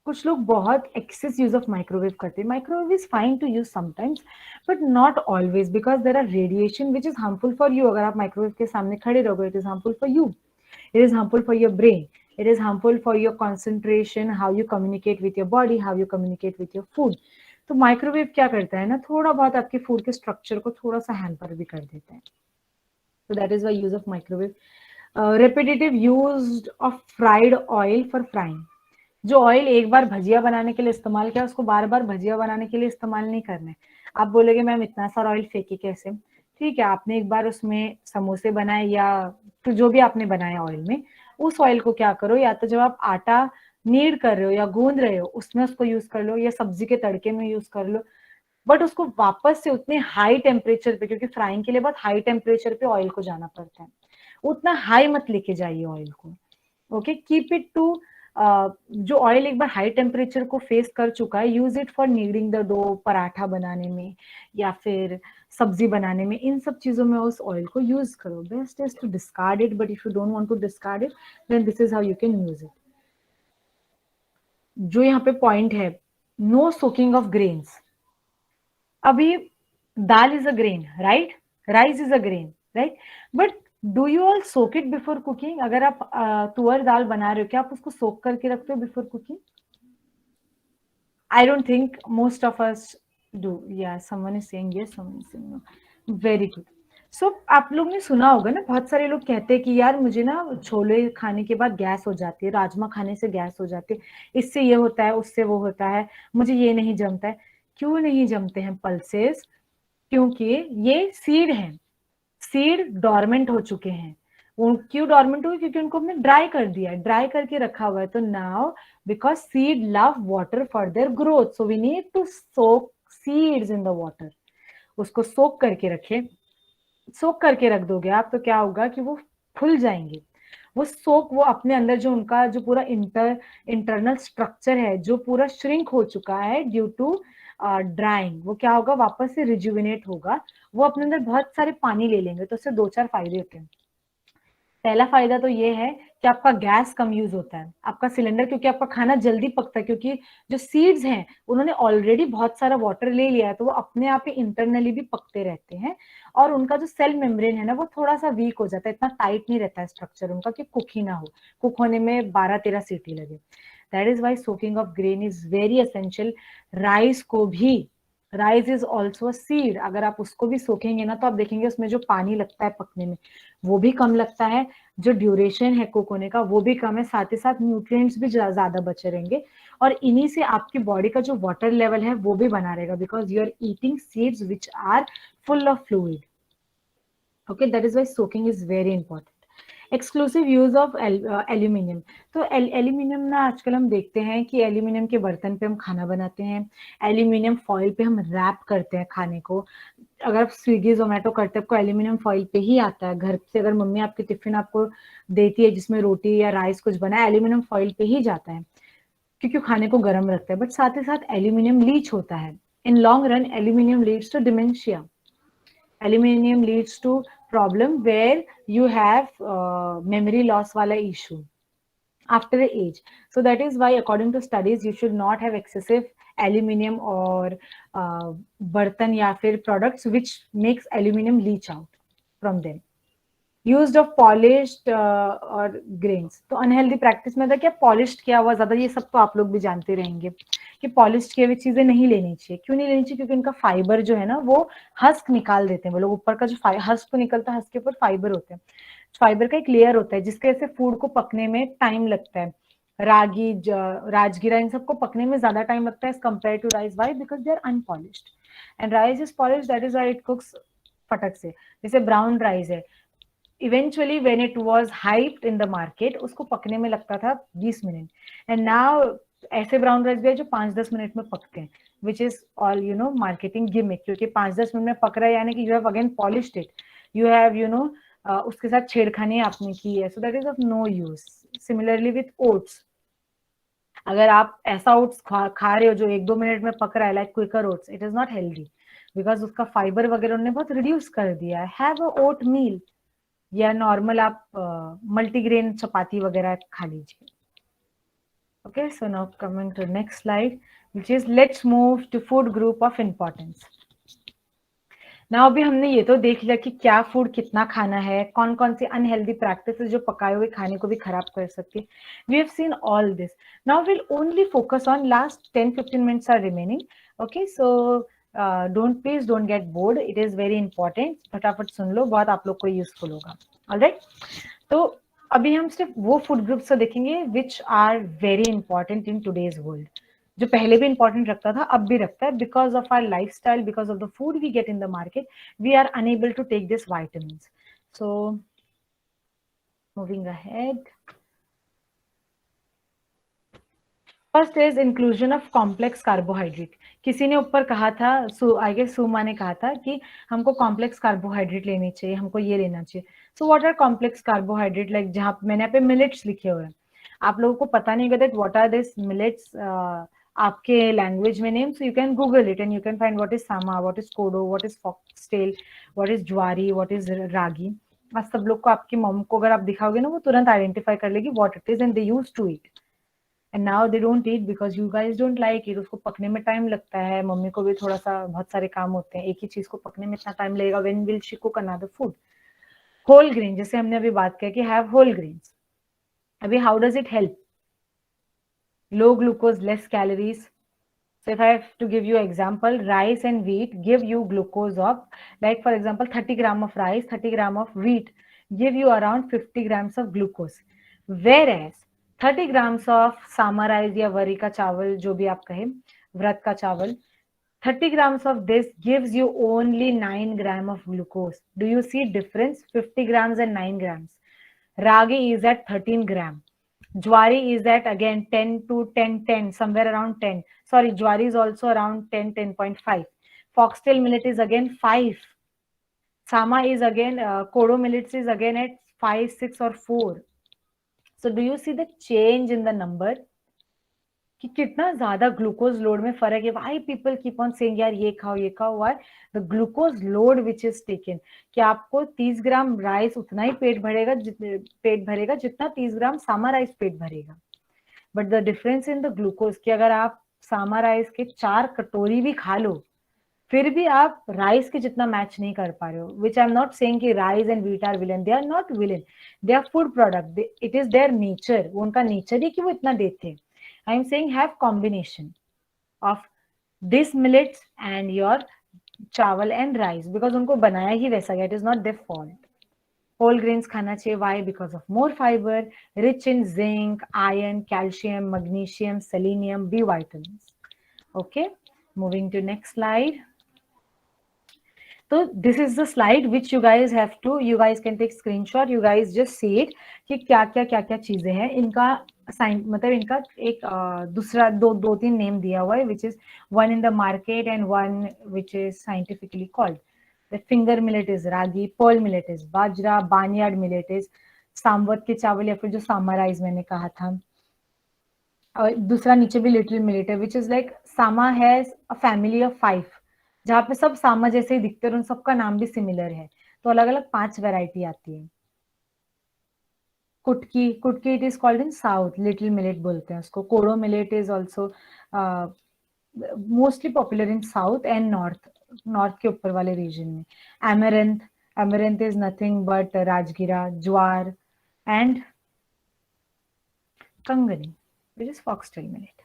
S2: कुछ लोग बहुत एक्सेस यूज ऑफ माइक्रोवेव करते हैं। Microwave is fine to use sometimes but not always, because there are radiation which is harmful for you. अगर आप microwave के सामने खड़े रहोगे, it is harmful for you, it is harmful for your brain, it is harmful for your concentration, how you communicate with your body, how you communicate with your food. तो microwave क्या करता है ना, थोड़ा बहुत आपके फूड के structure को थोड़ा सा हैम्पर भी कर देता है, so that is why use of microwave. Repetitive use of fried oil for frying. जो ऑयल एक बार भजिया बनाने के लिए इस्तेमाल किया, उसको बार बार भजिया बनाने के लिए इस्तेमाल नहीं करना है। आप बोलोगे मैम इतना सारा ऑयल फेंके कैसे, ठीक है, आपने एक बार उसमें समोसे बनाए या तो जो भी आपने बनाया ऑयल में, उस ऑयल को क्या करो, या तो जब आप आटा नीड कर रहे हो या गूंद रहे हो उसमें उसको यूज कर लो, या सब्जी के तड़के में यूज कर लो, बट उसको वापस से उतने हाई टेम्परेचर पे, क्योंकि फ्राइंग के लिए बहुत हाई टेम्परेचर पे ऑयल को जाना पड़ता है, उतना हाई मत लेके जाइए ऑयल को। ओके, कीप इट टू, जो ऑयल एक बार हाई टेम्परेचर को फेस कर चुका है, use it for kneading the dough, paratha बनाने में या फिर सब्जी बनाने में, इन सब चीजों में उस ऑयल को यूज करो। Best is to discard it, but if you don't want to discard it, then this is how you can use it. जो यहाँ पे पॉइंट है, नो सोकिंग ऑफ ग्रेन्स। अभी dal is a grain, right, rice is a grain, right, but do you all soak it before cooking? अगर आप तुअर दाल बना रहे हो, क्या आप उसको सोक करके रखते हो before cooking? I don't think most of us do. या someone is saying yes, someone is saying no. Very good. So आप लोग ने सुना होगा ना, बहुत सारे लोग कहते हैं कि यार मुझे ना छोले खाने के बाद गैस हो जाती है, राजमा खाने से गैस हो जाती है, इससे ये होता है, उससे वो होता है, मुझे ये नहीं जमता है। क्यों नहीं जमते हैं पल्सेस? क्योंकि ये सीड हैं, सीड डोरमेंट हो चुके हैं, वो क्यों डॉर्मेंट हुए? क्योंकि उनको हमने ड्राई कर दिया है, ड्राई करके रखा हुआ है. तो now because seed love water for their growth, so we need to soak seeds in the water. उसको सोक करके रखे. सोक करके रख दोगे आप तो क्या होगा कि वो फूल जाएंगे. वो अपने अंदर जो उनका जो पूरा इंटरनल स्ट्रक्चर है जो पूरा श्रिंक हो चुका है ड्यू टू ड्राइंग, वो क्या होगा, वापस से रिजुविनेट होगा. वो अपने अंदर बहुत सारे पानी ले लेंगे. तो उससे 2-4 फायदे होते हैं. पहला फायदा तो ये है कि आपका गैस कम यूज होता है, आपका सिलेंडर, क्योंकि आपका खाना जल्दी पकता है, क्योंकि जो सीड्स हैं उन्होंने ऑलरेडी बहुत सारा वाटर ले लिया है, तो वो अपने आप ही इंटरनली भी पकते रहते हैं. और उनका जो सेल मेम्ब्रेन है ना वो थोड़ा सा वीक हो जाता है, इतना टाइट नहीं रहता है स्ट्रक्चर उनका कि कुक ही ना हो, कुक होने में 12-13 सीटी लगे. That is why soaking of grain is very essential. Rice को भी, rice is also a seed, अगर आप उसको भी सोखेंगे ना तो आप देखेंगे उसमें जो पानी लगता है पकने में वो भी कम लगता है, जो ड्यूरेशन है कुक होने का वो भी कम है, साथ ही साथ न्यूट्रिएंट्स भी ज्यादा बचे रहेंगे. और इन्हीं से आपकी बॉडी का जो वाटर लेवल है वो भी बना रहेगा, because you are eating seeds which are full of fluid. Okay, that is why soaking is very important. Exclusive use of aluminium. तो एल्यूमिनियम ना आजकल हम देखते हैं कि एल्यूमिनियम के बर्तन पे हम खाना बनाते हैं, एल्यूमिनियम फॉइल पे हम रैप करते हैं खाने को. अगर आप स्विगी जोमेटो करते हैं आपको एल्यूमिनियम फॉइल पे ही आता है घर से. अगर मम्मी आपकी टिफिन आपको देती है जिसमें रोटी या राइस कुछ बना है, एल्यूमिनियम फॉइल पे ही जाता है क्योंकि खाने को गर्म रखता है. बट साथ ही साथ एल्यूमिनियम लीच होता है. In long run aluminium leads to dementia. Aluminium leads to problem where you have memory loss wala issue after the age. So that is why according to studies you should not have excessive aluminium or bartan ya fir products which makes aluminium leach out from them. Used of polished और grains. तो unhealthy practice में था क्या, polished किया हुआ ज्यादा, ये सब तो आप लोग भी जानते रहेंगे कि पॉलिश्ड किए हुई चीजें नहीं लेनी चाहिए. क्यों नहीं लेनी चाहिए? क्योंकि उनका फाइबर जो है ना वो हस्क निकाल देते हैं वो लोग. ऊपर का जो हस्क तो निकलता है, हस्क के ऊपर फाइबर होते हैं. फाइबर का एक लेयर होता है जिसके वजह से फूड को पकने में टाइम लगता है. रागी, राजगीरा, इन सबको पकने में ज्यादा टाइम लगता है as compare to rice. Why? Because they are unpolished and rice is polished. That is why it cooks फटक से. जैसे ब्राउन राइस है, eventually when it was hyped in the market उसको पकने में लगता था 20 मिनट. एंड नाउ ऐसे ब्राउन राइस भी है जो 5-10 मिनट में पकते हैं, which is all you know marketing gimmick. क्योंकि 5-10 मिनट में पक रहा है यानी कि you have again polished it, you have you know उसके साथ छेड़खानी आपने की है. So that is of no use. Similarly with oats, अगर आप ऐसा ओट्स खा रहे हो जो 1-2 मिनट में पक रहा है like quicker oats, it is not healthy because उसका फाइबर वगैरह उन्होंने बहुत रिड्यूस कर दिया है. हैव अ ओट मील या नॉर्मल आप मल्टीग्रेन चपाती वगैरह खा लीजिए. Okay, so now coming to next slide which is let's move to food group of importance. Now अभी हमने ये तो देख लिया कि क्या फूड कितना खाना है, कौन कौन सी अनहेल्दी प्रैक्टिसेस जो पकाए हुए खाने को भी खराब कर सकती है. We have seen all this. Now will only focus on last 10-15 minutes are remaining. Okay, so please don't get bored, it is very important. फटाफट सुन लो, बहुत आप लोग को यूजफुल होगा. ऑलराइट, तो अभी हम सिर्फ वो फूड ग्रुप्स देखेंगे which are very important in today's world, जो पहले भी इंपॉर्टेंट रखता था अब भी रखता है. Because of our lifestyle, because of the food we get in the market, we are unable to take this vitamins. So moving ahead, first is inclusion of complex carbohydrate. किसी ने ऊपर कहा था, आई गेस सुमा ने कहा था कि हमको कॉम्प्लेक्स कार्बोहाइड्रेट लेनी चाहिए, हमको ये लेना चाहिए. So what are complex carbohydrate? Like जहाँ मैंने यहाँ पे मिलेट्स लिखे हुए हैं, आप लोगों को पता नहीं होगा व्हाट आर दिस मिलेट्स आपके लैंग्वेज में name. So you can google it and you can find what is sama, what is kodo, what is foxtail, what is jowari, what is ragi. बस सब लोग को, आपकी मॉम को अगर आप दिखाओगे ना वो तुरंत आइडेंटिफाई कर लेगी what it is and they use to eat. And now they don't eat because you guys don't like it. उसको पकने में टाइम लगता है, मम्मी को भी थोड़ा सा बहुत सारे काम होते हैं, एक ही चीज को पकने में इतना टाइम लगेगा. When will she cook another food? Whole grain, जैसे हमने अभी बात किया कि have whole grains. अभी how does it help? Low glucose, less calories. So if I have to give you example, rice and wheat give you glucose of, like for example 30 gram of rice, 30 gram of wheat give you around 50 grams of glucose. Whereas 30 grams of Sama rice या worry का चावल, जो भी आप कहें, व्रत का चावल, 30 grams of this gives you only 9 grams of glucose. Do you see difference? 50 grams and 9 grams. Ragi is at 13 gram. Jwari is at again 10 to 10, somewhere around 10. Sorry, Jwari is also around 10, 10.5. Foxtail millet is again 5. Sama is again, Kodo millets is again at 5, 6 or 4. So do you see the change in the number? कि कितना ज्यादा glucose load में फर्क है. Why people keep on saying यार ये खाओ. Why? The glucose load which is taken, कि आपको 30 ग्राम राइस उतना ही पेट भरेगा जितना 30 ग्राम सामा राइस पेट भरेगा. But the difference in the glucose, कि अगर आप सामा राइस के 4 कटोरी भी खा लो, फिर भी आप राइस के जितना मैच नहीं कर पा रहे हो. Which I am not saying कि rice and wheat are villain, they are not villain, they are food product, it is their nature. वो उनका नेचर ही कि वो इतना देते हैं. I am saying have combination of this millets and your चावल एंड राइस, बिकॉज उनको बनाया ही वैसा गया. It is not their fault. Whole grains खाना चाहिए. Why? Because of more fibre, rich in zinc, iron, calcium, magnesium, selenium, B vitamins. Okay, moving to next slide. So this is the slide which you guys can take screenshot. You guys just see it कि क्या चीजें हैं. इनका मतलब इनका एक दूसरा दो तीन नेम दिया हुआ है, which is one in the market and one which is scientifically called. The finger millet is ragi, pearl millet is bajra, barnyard millet is Sawant के चावल या फिर जो सामा राइस मैंने कहा था. और दूसरा नीचे भी लिटिल मिलेट है, which is like Sama has a family of 5, जहाँ पे सब सामा जैसे ही दिखते हैं और उन सबका नाम भी सिमिलर है. तो अलग अलग 5 वैरायटी आती है. Kutki it is called in south, little millet बोलते हैं उसको. Kodo millet is also mostly popular in south and north के ऊपर वाले रीजन में. एमरंथ इज नथिंग बट राजगिरा, ज्वार एंड कंगनी, which is foxtail millet.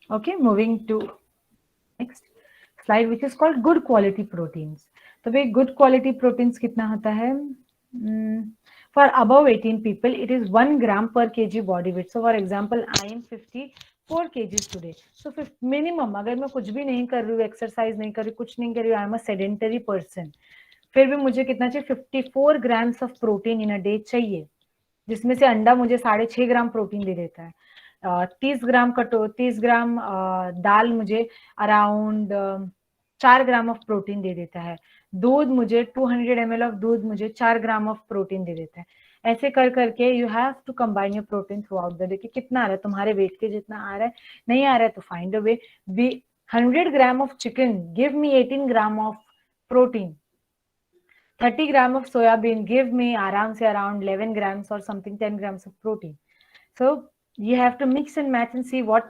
S2: Okay, moving to next slide, which is called good quality proteins. तो भाई good quality proteins कितना होता है? For above 18 people, it is 1 gram per kg body weight. So for example, I am 54 kgs today. So minimum, अगर मैं कुछ भी नहीं कर रही हूँ, एक्सरसाइज नहीं कर रही, कुछ नहीं कर रही हूँ, I am a sedentary person, फिर भी मुझे कितना चाहिए? 54 grams of protein in a day चाहिए, जिसमें से अंडा मुझे 6.5 ग्राम प्रोटीन दे देता है. 30 ग्राम दाल मुझे अराउंड 4 ग्राम ऑफ प्रोटीन दे देता है. दूध मुझे 200 ml ऑफ दूध मुझे 4 ग्राम ऑफ प्रोटीन दे देता है. ऐसे कर करके you have to combine your protein throughout the day. कितना आ रहा है तुम्हारे वेट के जितना आ रहा है, नहीं आ रहा है तो find a way. 100 gram of chicken give me 18 gram of protein. 30 gram of soybean give me आराम से around 11 grams or something, 10 grams of protein. So you have to mix and match and see what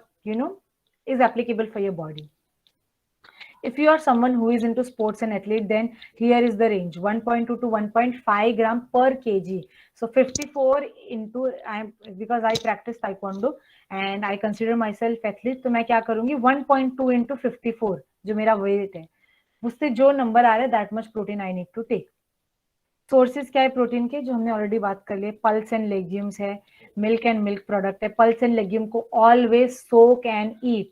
S2: is applicable for your body. If you are someone who is into sports and athlete, then here is the range 1.2 to 1.5 gram per kg. So 54 into, because I practice taekwondo and I consider myself athlete, तो मैं क्या करूंगी? 1.2 into 54 जो मेरा weight है, उससे जो number आ रहा है that much protein I need to take. Sources क्या है प्रोटीन के, जो हमने ऑलरेडी बात कर लिए. पल्स एंड लेग्यूम्स है, मिल्क एंड मिल्क प्रोडक्ट है. पल्स एंड लेग्यूम को always soak and eat.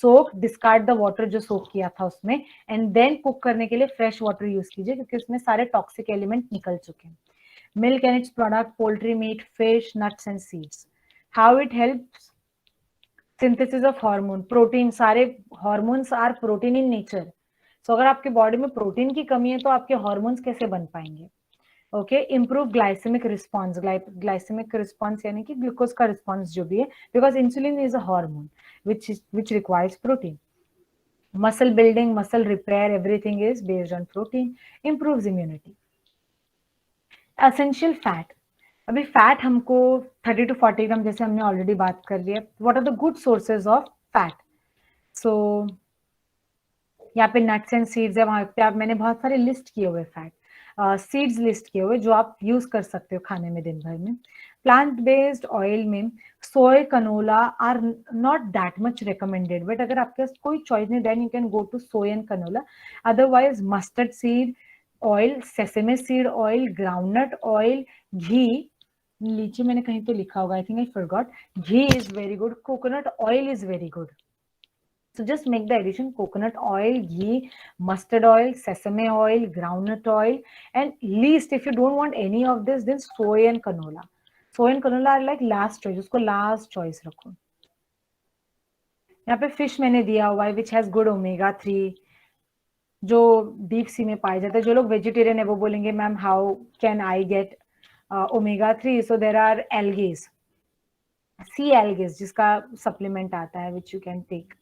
S2: Soak, discard the water जो सोक किया था उसमें, एंड देन कुक करने के लिए फ्रेश वाटर यूज कीजिए, क्योंकि उसमें सारे टॉक्सिक एलिमेंट निकल चुके हैं. Milk and its product, poultry meat, fish, nuts and seeds. How it helps? Synthesis of hormone. Protein, सारे hormones are protein in nature. So अगर आपके बॉडी में प्रोटीन की कमी है तो आपके हार्मोन्स कैसे बन पाएंगे? Okay, improve glycaemic response. Glycaemic response यानी कि ग्लूकोज का रिस्पॉन्स जो भी है, because insulin is a hormone which requires protein. Muscle building, muscle repair, everything is based on protein. Improves immunity. Essential fat. अभी फैट हमको 30 to 40 ग्राम जैसे हमने ऑलरेडी बात कर लिया. What are the good sources of fat? So यहाँ पे nuts and seeds है, वहां पे आप मैंने बहुत सारे लिस्ट किए हुए फैट, सीड्स लिस्ट किए हुए जो आप यूज कर सकते हो खाने में दिन भर में. प्लांट बेस्ड ऑयल में soy, canola are not that much recommended, but अगर आपके पास कोई चॉइस नहीं, then you can go to soy and canola. Otherwise mustard seed oil, sesame seed oil, groundnut oil, ghee. नीचे मैंने कहीं तो लिखा होगा, I think I forgot. Ghee is very good. Coconut oil is very good. So just make the addition coconut oil, ghee, mustard oil, sesame oil, groundnut oil, and least if you don't want any of this, then soy and canola. Soy and canola are like last choice. उसको last choice रखो. यहाँ पे fish मैंने दिया हुआ है which has good omega 3 जो deep sea में पाए जाते हैं. जो लोग वेजिटेरियन है वो बोलेंगे ma'am how can I get omega 3. So there are algae, sea algae जिसका सप्लीमेंट आता है which you can take.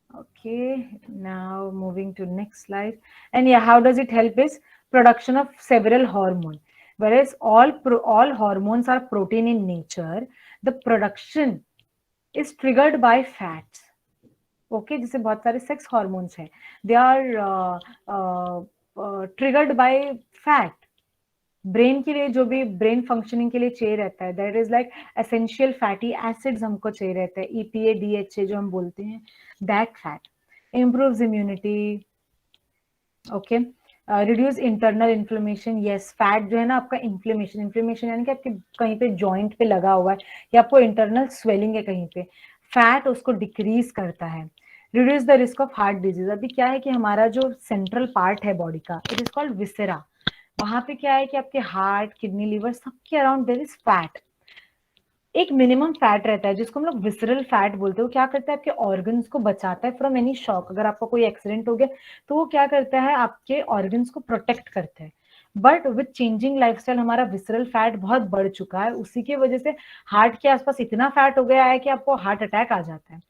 S2: Okay, now moving to next slide. And yeah, how does it help is production of several hormones. Whereas all hormones are protein in nature, the production is triggered by fats. Okay, जैसे बहुत सारे sex hormones हैं, they are triggered by fat. Brain के लिए जो भी brain functioning के लिए चाहिए रहता है, that is like essential fatty acids हमको चाहिए रहता है, EPA DHA जो हम बोलते हैं, that fat improves immunity. Okay, reduce internal inflammation. Yes, fat जो है ना आपका इन्फ्लेमेशन यानी कि आपके कहीं पे जॉइंट पे लगा हुआ है या आपको इंटरनल स्वेलिंग है कहीं पे, फैट उसको डिक्रीज करता है. Reduce the risk of heart disease. अभी क्या है कि हमारा जो सेंट्रल पार्ट है बॉडी का, इट इज कॉल्ड विसेरा. वहां पे क्या है कि आपके हार्ट, किडनी, लिवर सबके अराउंड देयर इज फैट. एक मिनिमम फैट रहता है जिसको हम लोग विसरल फैट बोलते हैं. वो क्या करता है आपके ऑर्गन्स को बचाता है फ्रॉम एनी शॉक. अगर आपका कोई एक्सीडेंट हो गया तो वो क्या करता है आपके ऑर्गन्स को प्रोटेक्ट करता है. बट विथ चेंजिंग लाइफस्टाइल हमारा विसरल फैट बहुत बढ़ चुका है. उसी की वजह से हार्ट के आसपास इतना फैट हो गया है कि आपको हार्ट अटैक आ जाता है.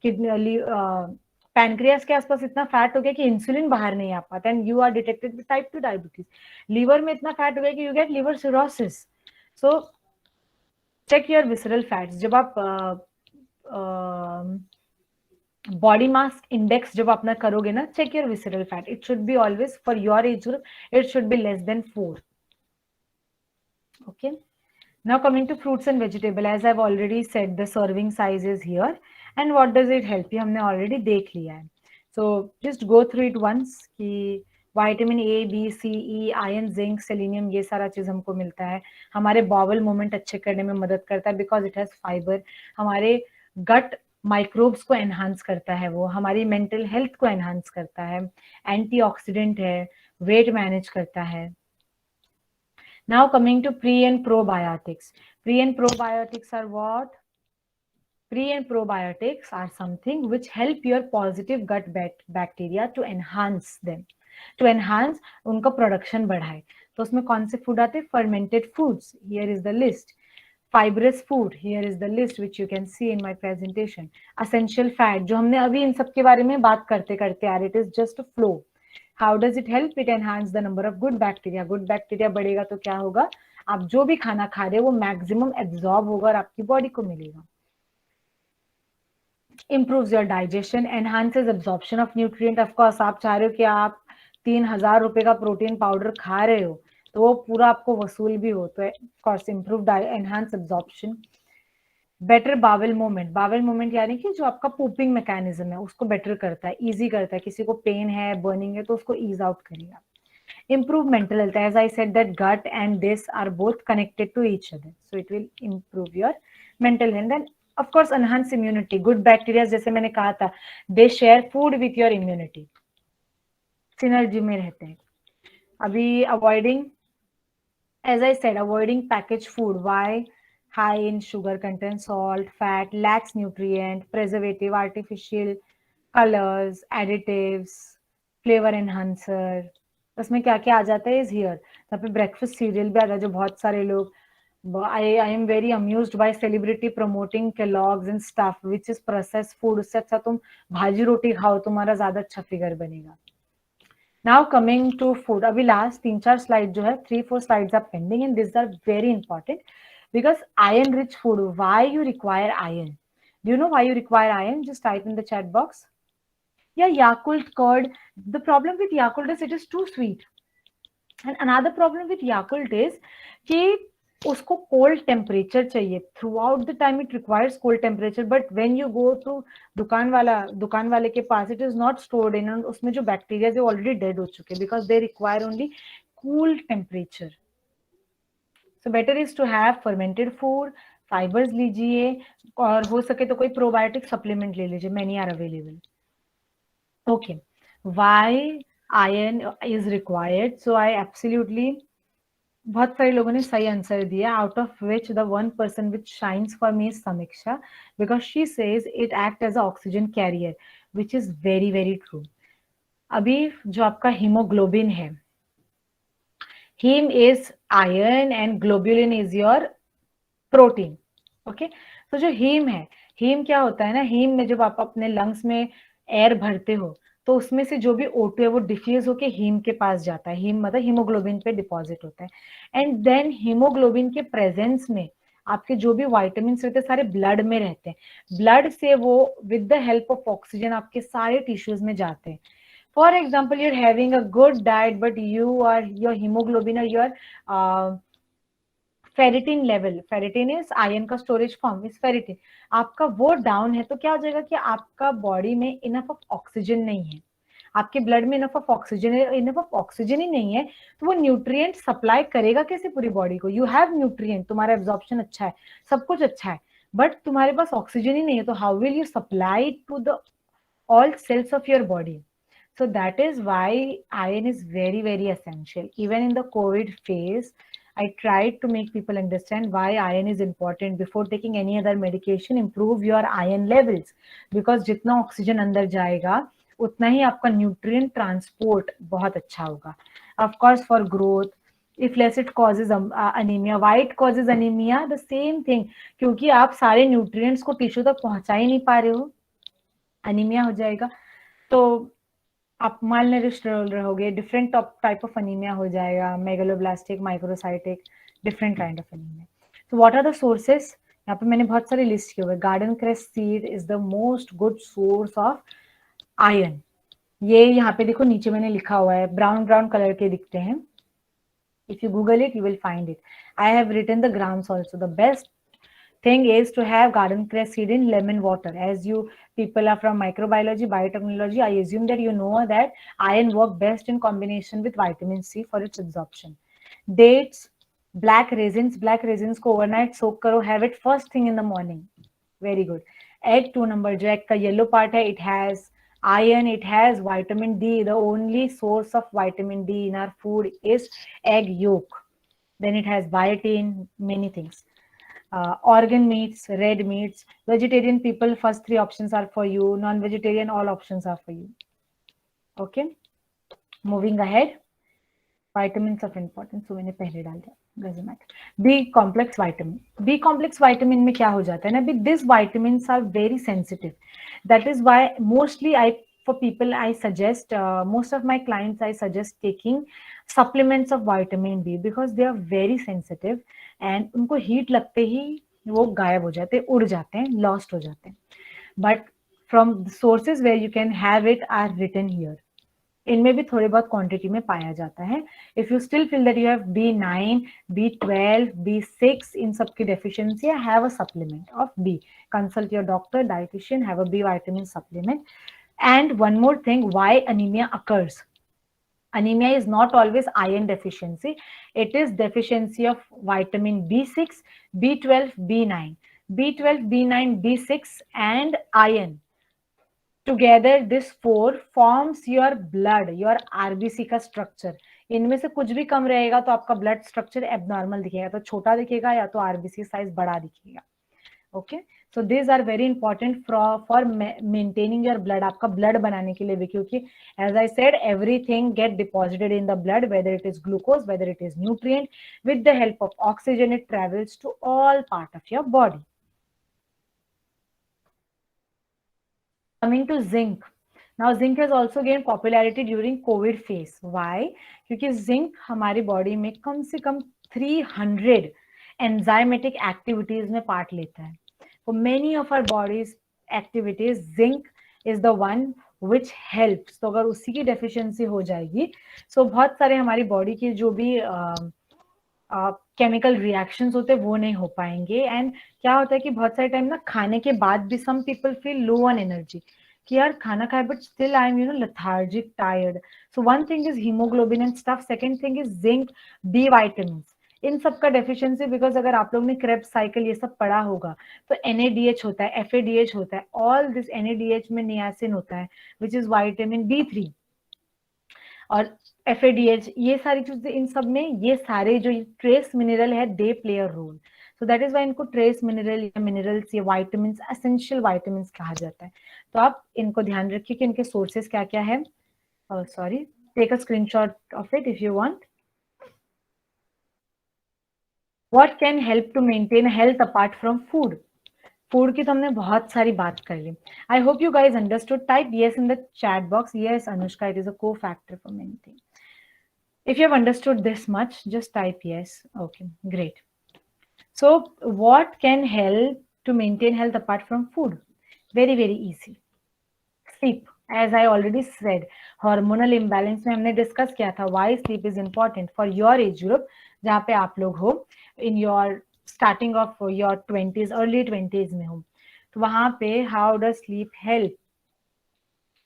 S2: किडनी, पैनक्रियास के आसपास इतना फैट हो गया कि इंसुलिन बाहर नहीं आ पाता and you are detected with type 2 diabetes. Liver में इतना फैट हो गया कि you get liver cirrhosis. So check your visceral fats. जब आप बॉडी मास इंडेक्स जब अपना करोगे ना, check your visceral fat. It should be always for your age group, it should be less than 4. Okay, now coming to fruits and vegetable, as I've already said, the serving size is here. And what does it help? ये हमने already देख लिया है. So just go through it once कि vitamin A, B, C, E, iron, zinc, selenium, ये सारा चीज हमको मिलता है. हमारे बावल मूवमेंट अच्छे करने में मदद करता है बिकॉज इट हैज फाइबर. हमारे गट माइक्रोब्स को एनहांस करता है, वो हमारी मेंटल हेल्थ को एनहांस करता है, एंटीऑक्सीडेंट है, वेट मैनेज करता है. Now coming to pre and probiotics. Pre and probiotics are what? Pre and probiotics are something which help your positive gut bacteria to enhance them. To enhance उनका production बढ़ाए. तो उसमें कौन से food आते हैं? Fermented foods. Here is the list. Fibrous food. Here is the list which you can see in my presentation. Essential fat. जो हमने अभी इन सब के बारे में बात करते करते आ रहे. It is just a flow. How does it help? It enhance the number of good bacteria. Good bacteria बढ़ेगा तो क्या होगा? आप जो भी खाना खा रहे हो वो मैक्सिमम एब्जॉर्ब होगा और आपकी बॉडी को मिलेगा. Improves your digestion, enhances absorption of nutrient. Of course, आप चाह रहे हो कि आप 3,000 रुपए का प्रोटीन पाउडर खा रहे हो तो वो पूरा आपको वसूल भी हो. तो of course improve enhance absorption. Better bowel movement. Bowel movement यानी कि जो आपका पोपिंग मैकेनिज्म है उसको बेटर करता है, इजी करता है. किसी को पेन है, बर्निंग है तो उसको ईज आउट करेगा. Improve mental health. As I said that gut and this are both connected to each other, so it will improve your mental health. And of course enhance immunity. Good bacteria जैसे मैंने कहा था, they share food with your immunity. Synergy में रहते हैं. अभी avoiding, as I said, avoiding packaged food. Why? High in sugar content, salt, fat, lacks nutrient, preservative, artificial colors, additives, flavor enhancer. उसमें क्या क्या आ जाता है इज हियर. यहाँ पे ब्रेकफास्ट सीरियल भी आ जाता है जो बहुत सारे लोग. I am very amused by celebrity promoting Kellogg's and stuff which is processed food. उससे अच्छा तुम भाजी रोटी खाओ, तुम्हारा ज्यादा अच्छा फिगर बनेगा. Now coming to food. अभी लास्ट 3-4 स्लाइड जो है, 3-4 slides are pending and these are very important. Because iron rich food, why you require iron? Do you know why you require iron? Just type in the chat box. Yeah, Yakult curd. The problem with Yakult is it is too sweet. And another problem with Yakult is कि उसको cold temperature चाहिए. Throughout the time it requires cold temperature. But when you go to दुकान वाले के पास, it is not stored in. और उसमें जो bacteria है already dead हो चुके because they require only cool temperature. So better is to have fermented food. Fibres लीजिए, और हो सके तो कोई प्रोबायोटिक सप्लीमेंट ले लीजिए, many are available. Okay, why iron is required? So I absolutely, बहुत सारे लोगों ने सही आंसर दिया, out of which the one person which shines for me is Samiksha, because she says it act as a oxygen carrier, which is very very true. अभी जो आपका haemoglobin है, haem is iron and globulin is your protein. Okay, तो जो haem है, haem क्या होता है ना, हीम में जब आप अपने लंग्स में एयर भरते हो तो उसमें से जो भी O2 है वो डिफ्यूज होके हीम के पास जाता है. हीम मतलब हीमोग्लोबिन पे डिपॉजिट होता है. एंड देन हीमोग्लोबिन के प्रेजेंस में आपके जो भी वाइटामिन रहते हैं सारे ब्लड में रहते हैं. ब्लड से वो with the help of oxygen आपके सारे टिश्यूज में जाते हैं. For example, you are having a good diet but your haemoglobin और your ferritin level, ferritin is iron का स्टोरेज फॉर्म, इज फेरिटिन, आपका वो डाउन है, तो क्या हो जाएगा कि आपका बॉडी में इनफ ऑफ ऑक्सीजन नहीं है, आपके ब्लड में इनफ ऑफ ऑक्सीजन है, इनफ ऑफ ऑक्सीजन ही नहीं है, तो वो न्यूट्रिएंट सप्लाई करेगा कैसे पूरी बॉडी को. यू हैव न्यूट्रिएंट, तुम्हारा एब्जॉर्प्शन अच्छा है, सब कुछ अच्छा है, बट तुम्हारे पास ऑक्सीजन ही नहीं है, तो how will you supply to the all cells of your body. So that is why iron is very, very essential. Even in the COVID phase, I tried to make people understand why iron is important. Before taking any other medication, improve your iron levels. Because जितना oxygen अंदर जाएगा उतना ही आपका nutrient transport बहुत अच्छा होगा. Of course, for growth, if less it causes anemia. Why it causes anemia? The same thing. क्योंकि आप सारे न्यूट्रिएंट्स को टिश्यू तक पहुंचा ही नहीं पा रहे हो, अनीमिया हो जाएगा. तो आप मालनरिश्ड रहोगे, डिफरेंट टाइप ऑफ अनीमिया हो जाएगा, megaloblastic, microcytic, different kind of anaemia. तो व्हाट आर द सोर्सेस? यहाँ पे मैंने बहुत सारे लिस्ट किए हुए. Garden crest seed is the most good source of iron. ये यहाँ पे देखो नीचे मैंने लिखा हुआ है, ब्राउन ब्राउन कलर के दिखते हैं. If you google it you will find it. I have written the grams also. The best thing is to have garden cress seed in lemon water. As you people are from microbiology, biotechnology, I assume that you know that iron work best in combination with vitamin C for its absorption. Dates, black raisins को overnight soak करो, have it first thing in the morning. Very good. Egg 2 number, जो egg का yellow part है, it has iron, it has vitamin D. The only source of vitamin D in our food is egg yolk. Then it has biotin, many things. Organ meats, red meats. Vegetarian people, first 3 options are for you. Non-vegetarian, all options are for you. Okay, moving ahead. Vitamins of importance, so मैंने पहले डाल दिया, doesn't matter. B complex vitamin. B complex vitamin में क्या हो जाता है ना, these vitamins are very sensitive. That is why mostly for people I suggest, most of my clients I suggest taking supplements of vitamin B because they are very sensitive and उनको heat लगते ही वो गायब हो जाते हैं, उड़ जाते हैं, लॉस्ट हो जाते हैं. But from sources where you can have it are written here. इनमें भी थोड़े बहुत क्वांटिटी में पाया जाता है. If you still feel that you have B9, B12, B6 इन सबकी deficiency, have a supplement of B. Consult your doctor, dietitian, have a B vitamin supplement. And one more thing, why anemia occurs? Anemia is not always iron deficiency. It is deficiency of vitamin B6, B12, B9. B12, B9, B6 and iron. Together this 4 forms your blood, your RBC का structure. इनमें से कुछ भी कम रहेगा तो आपका blood structure abnormal दिखेगा, तो छोटा दिखेगा या तो RBC size बड़ा दिखेगा. Okay, so these are very important for maintaining your blood, आपका blood बनाने के लिए भी, क्योंकि as I said everything get deposited in the blood, whether it is glucose, whether it is nutrient, with the help of oxygen it travels to all part of your body. Coming to zinc. Now zinc has also gained popularity during COVID phase. Why? क्योंकि zinc हमारी body में कम से कम 300 enzymatic activities में part लेता है. For many of our body's activities, zinc is the one which helps. तो अगर उसी की deficiency हो जाएगी, so बहुत सारे हमारी body के जो भी chemical reactions होते हैं वो नहीं हो पाएंगे. एंड क्या होता है कि बहुत सारे टाइम ना खाने के बाद भी some people feel low on energy, कि यार खाना खाए but still I am lethargic, tired. So one thing is hemoglobin and stuff. Second thing is zinc, B vitamins. इन सब का डेफिशिएंसी, बिकॉज अगर आप लोग ने क्रेब्स साइकिल ये सब पढ़ा होगा तो NADH होता है, FADH होता है, ऑल दिस NADH में नियासिन होता है विच इज विटामिन B3, और FADH, ये सारी चीजें, इन सब में ये सारे जो ट्रेस मिनरल है they play a role. So that is why इनको ट्रेस मिनरल या मिनरल्स या वाइटामिन, एसेंशियल वाइटामिन कहा जाता है। तो आप इनको ध्यान रखिए कि इनके सोर्सेस क्या क्या है। Sorry, take a screenshot of it if you want. What can help to maintain health apart from food? Food की तो हमने बहुत सारी बात कर ली। I hope you guys understood. Type yes in the chat box. Yes, Anushka, it is a co-factor for many things. If you have understood this much, just type yes. Okay, great. So what can help to maintain health apart from food? Very, very easy. Sleep. As I already said, hormonal imbalance में हमने discuss किया था why sleep is important for your age group, जहाँ पे आप लोग हो in your starting of your 20s, early 20s में हो, तो वहां पे how does sleep help?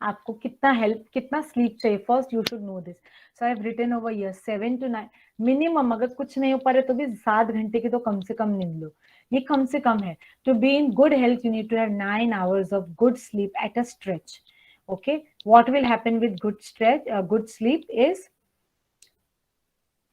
S2: आपको कितना हेल्प, कितना स्लीप चाहिए? First you should know this. So I have written over here 7 to 9 minimum, अगर कुछ नहीं हो पा रहे तो भी 7 घंटे की तो कम से कम नींद लो, ये कम से कम है। To be in good health you need to have 9 hours of good sleep at a stretch. Okay, what will happen with good stretch, good sleep is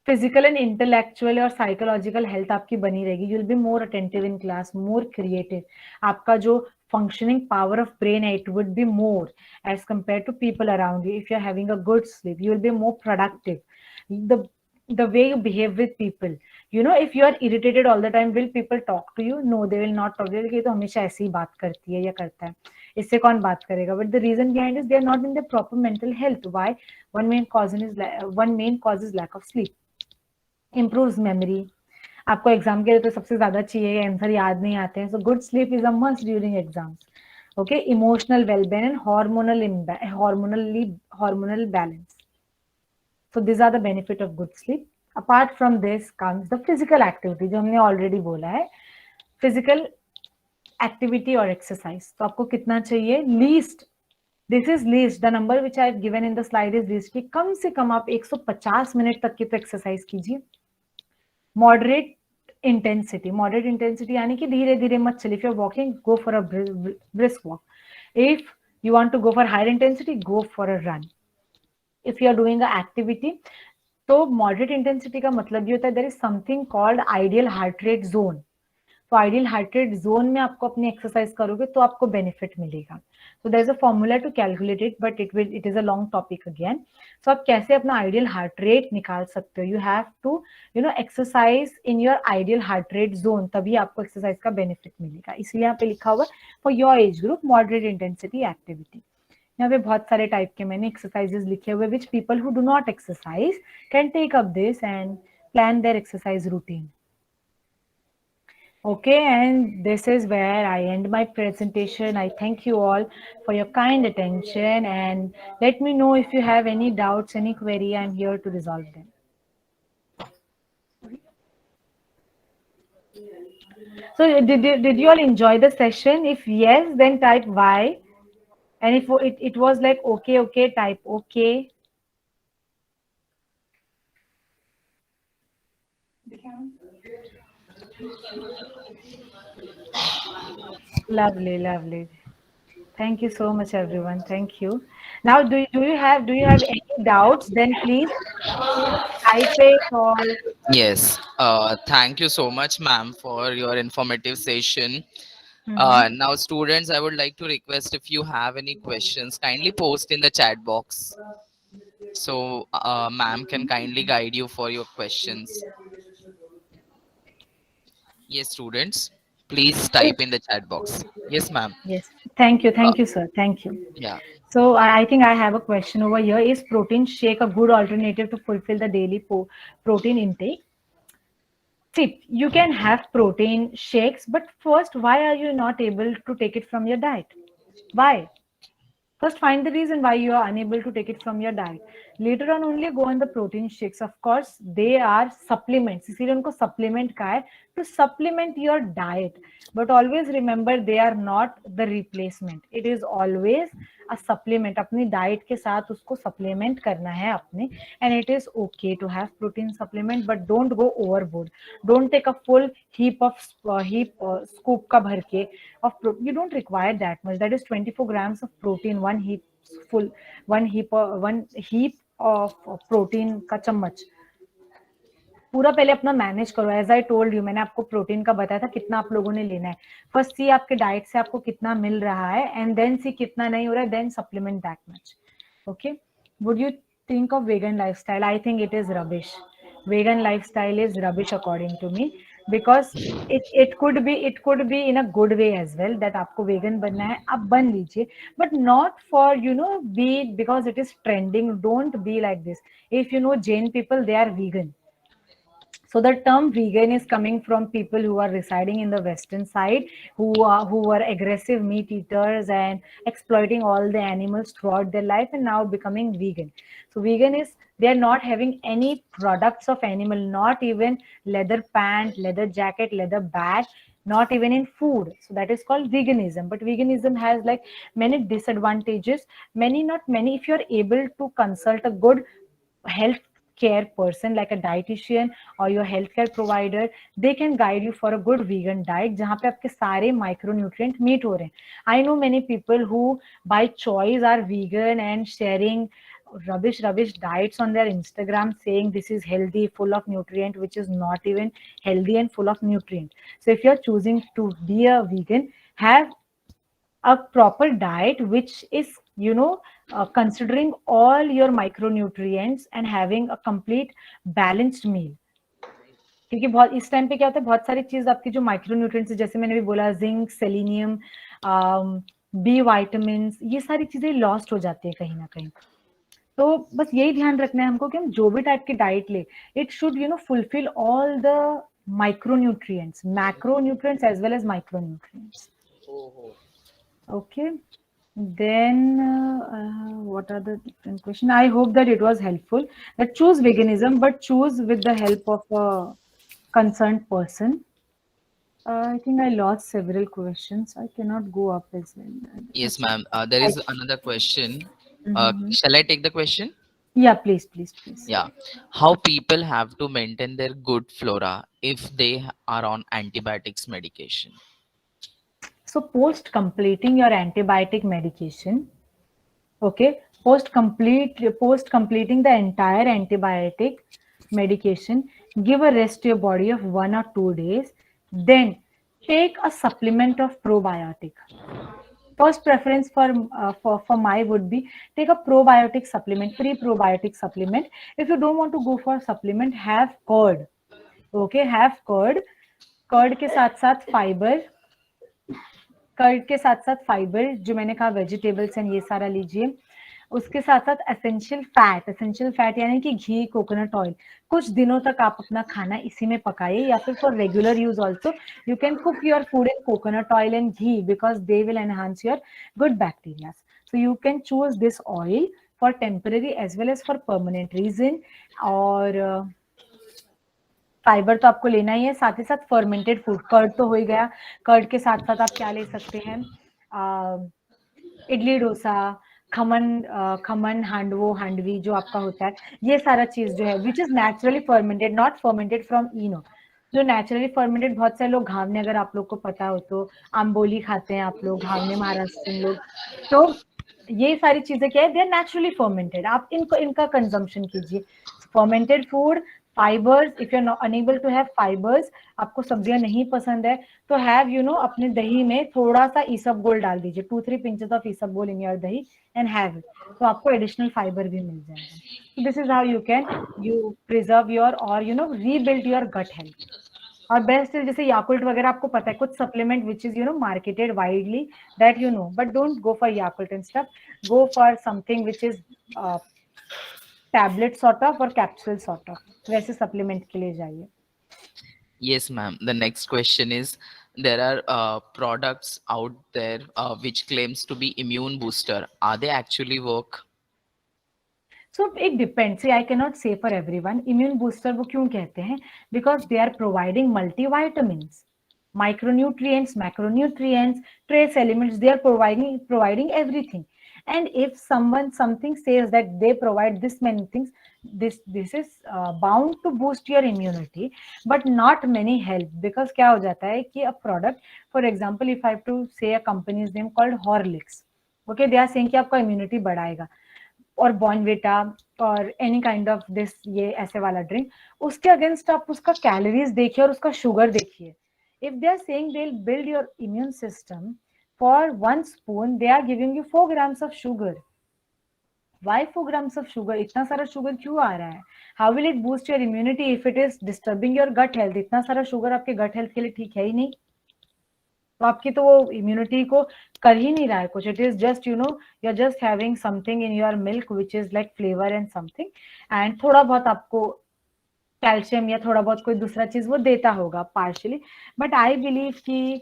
S2: physical and intellectual और साइकोलॉजिकल हेल्थ आपकी बनी रहेगी। You will be more attentive in class, more creative. आपका जो functioning power of brain, it would be more as compared to people around you. If you're having a good sleep, you will be more productive. The way you behave with people, you know, if you are irritated all the time, will people talk to you? No, they will not talk to you. कि तो हमेशा ऐसी ही बात करती है या करता है, इससे कौन बात करेगा? But the reason behind is they are not in the proper mental health. Why? One main cause is lack of sleep. Improves memory. आपको एग्जाम के लिए तो सबसे ज्यादा चाहिए, आंसर याद नहीं आते हैं, so good sleep is a must during exams. Okay, emotional wellbeing and hormonal balance. So these are the benefit of good sleep. Apart from this comes the physical activity, जो हमने already बोला है, physical activity और exercise. तो आपको कितना चाहिए? Least, this is least, the number which I have given in the slide is least, कि कम से कम आप 150 मिनट तक की तो एक्सरसाइज कीजिए. मॉडरेट इंटेंसिटी यानी कि धीरे धीरे मत चलिए. If you are walking, go for a brisk walk. If you want to go for higher intensity, go for a run. If you are doing a activity, तो मॉडरेट इंटेंसिटी का मतलब ये होता है there is something called ideal heart rate zone. तो ideal heart rate zone में आपको अपनी एक्सरसाइज करोगे तो आपको बेनिफिट मिलेगा. So there is a formula to calculate it, but it is a long topic again. So आप कैसे अपना आइडियल हार्ट रेट निकाल सकते हो? You have to exercise in your ideal heart rate zone, तभी आपको एक्सरसाइज का बेनिफिट मिलेगा. इसलिए यहाँ पे लिखा हुआ for your age group moderate intensity activity. यहाँ पे बहुत सारे टाइप के मैंने एक्सरसाइजेस लिखे हुए which people who do not exercise can take up this and plan their exercise routine. Okay, and this is where I end my presentation. I thank you all for your kind attention, and let me know if you have any doubts, any query. I'm here to resolve them. So did you all enjoy the session? If yes, then type Y. And if it was like okay, type okay. Lovely. Thank you so much, everyone. Thank you. Now, do you have any doubts? Then please type it or.
S4: Yes. Thank you so much, ma'am, for your informative session. Now, students, I would like to request if you have any questions, kindly post in the chat box. So, ma'am can kindly guide you for your questions. Yes, students, please type in the chat box. Yes, ma'am.
S2: Yes. Thank you, sir. Thank you.
S4: Yeah.
S2: So I think I have a question over here. Is protein shake a good alternative to fulfill the daily protein intake? See, you can have protein shakes, but first, why are you not able to take it from your diet? Why? First, find the reason why you are unable to take it from your diet. Later on, only go on the protein shakes. Of course, they are supplements. इसीलिए उनको supplement का है, to supplement your diet. But always remember, they are not the replacement. It is always a supplement, अपनी diet के साथ उसको supplement करना है अपने, and it is okay to have protein supplement, but don't go overboard. Don't take a full heap scoop का भर के of you don't require that much. That is 24 grams of protein, full one heap of protein का चम्मच. पूरा पहले अपना manage करो. As I told you, मैंने आपको प्रोटीन का बताया था कितना आप लोगों ने लेना है. फर्स्ट सी आपके डाइट से आपको कितना मिल रहा है, एंड देन सी कितना नहीं हो रहा है, then supplement that much. Okay. Would you think of vegan lifestyle? I think it is rubbish. Vegan lifestyle is rubbish according to me, because it could be in a good way as well, that आपको vegan बनना है आप बन लीजिए, but not for be because it is trending. Don't be like this. If you know Jain people, they are vegan. So the term vegan is coming from people who are residing in the western side, who were aggressive meat eaters and exploiting all the animals throughout their life, and now becoming vegan. So vegan is, they are not having any products of animal, not even leather pant, leather jacket, leather bag, not even in food. So that is called veganism. But veganism has like many disadvantages. Not many. If you are able to consult a good health care person like a dietitian or your healthcare provider, they can guide you for a good vegan diet जहाँ पे आपके सारे micronutrient meet हो रहे हैं. I know many people who by choice are vegan and sharing rubbish diets on their Instagram, saying this is healthy, full of nutrient, which is not even healthy and full of nutrient. So if you're choosing to be a vegan, have a proper diet which is considering all your micronutrients and having a complete balanced meal. क्योंकि बहुत इस time पे क्या होता है, बहुत सारी चीज आपकी जो माइक्रोन्यूट्रिएंट्स, जैसे मैंने भी बोला, जिंक, सेलेनियम, बी वाइटामिन, ये सारी चीजें लॉस्ट हो जाती है कहीं ना कहीं. तो बस यही ध्यान रखना है हमको कि हम जो भी टाइप की डाइट ले, it should fulfil all the micronutrients, macronutrients as well as micronutrients. Okay. Then what are the different questions? I hope that it was helpful. That choose veganism, but choose with the help of a concerned person. I think I lost several questions. I cannot go up as well.
S4: Yes, ma'am. There is another question. Shall I take the question?
S2: Yeah, please.
S4: Yeah. How people have to maintain their good flora if they are on antibiotics medication?
S2: So post completing your antibiotic medication, okay, post completing the entire antibiotic medication, give a rest to your body of 1 or 2 days, then take a supplement of probiotic. First preference for my would be take a probiotic supplement, pre-probiotic supplement. If you don't want to go for supplement, have curd. Okay, have curd. Curd के साथ साथ fibre, जो मैंने कहा vegetables and ये सारा लीजिए. उसके साथ साथ एसेंशियल फैट यानी कि घी, कोकोनट ऑयल. कुछ दिनों तक आप अपना खाना इसी में पकाइए, या फिर for regular use also you can cook your food in coconut oil and ghee, because they will enhance your good bacteria. So you can choose this oil for temporary as well as for permanent reason. और fibre तो आपको लेना ही है, साथ ही साथ fermented food. Curd तो हो ही गया. कर्ड के साथ साथ आप क्या ले सकते हैं, इडली डोसा, खमन हांडवी जो आपका होता है, ये सारा चीज जो है which is naturally fermented, not fermented from Eno. जो नेचुरली फर्मेंटेड, बहुत सारे लोग घावने, अगर आप लोग को पता हो तो आम्बोली खाते हैं आप लोग, घावने महाराष्ट्र लोग. तो ये सारी चीजें क्या है, दे आर नेचुरली फर्मेंटेड. आप इनका कंजम्पशन कीजिए. Fermented food, fibres. If you are unable to have fibres, आपको सब्जियां नहीं पसंद है, तो हैव अपने दही में थोड़ा सा ईसबगोल डाल दीजिए, 2-3 pinches of isabgol in your दही एंड हैव इट. तो आपको एडिशनल फाइबर भी मिल जाएगा. This is how you preserve your और रीबिल्ड योर गट हेल्थ. और बेस्ट है, जैसे याकुल्ट वगैरह, आपको पता है कुछ supplement which is marketed widely, that but don't go for Yakult and stuff. Go for something which is tablet sort of और कैप्सूल सॉर्ट ऑफ, वैसे सप्लीमेंट के लिए जाइए.
S4: Yes, ma'am. The next question is, there are products out there which claims to be immune booster. Are they actually work?
S2: So it depends. See, I cannot say for everyone. Immune booster वो क्यों कहते हैं? Because they are providing multivitamins, micronutrients, macronutrients, trace elements. They are providing everything. And if something says that they provide this many things, this is bound to boost your immunity, but not many help. Because क्या हो जाता है कि a product, for example, if I have to say a company's name called Horlicks, okay, they are saying कि आपका immunity बढ़ाएगा, और Bournvita और एनी काइंड ऑफ दिस, ये ऐसे वाला ड्रिंक, उसके अगेंस्ट आप उसका कैलोरीज देखिए और उसका शुगर देखिए. If they are saying they will build your immune system, for one spoon they are giving you 4 grams of sugar. Why 4 grams of sugar? इतना सारा शुगर क्यों आ रहा है? How will it boost your immunity if it is disturbing your gut health? इतना सारा sugar आपके gut health के लिए ठीक है ही नहीं. तो आपकी तो वो इम्यूनिटी को कर ही नहीं रहा है कुछ. It is just you are just having something in your milk which is like flavour and something, and थोड़ा बहुत आपको कैल्शियम या थोड़ा बहुत कोई दूसरा चीज वो देता होगा पार्शियली. बट आई बिलीव कि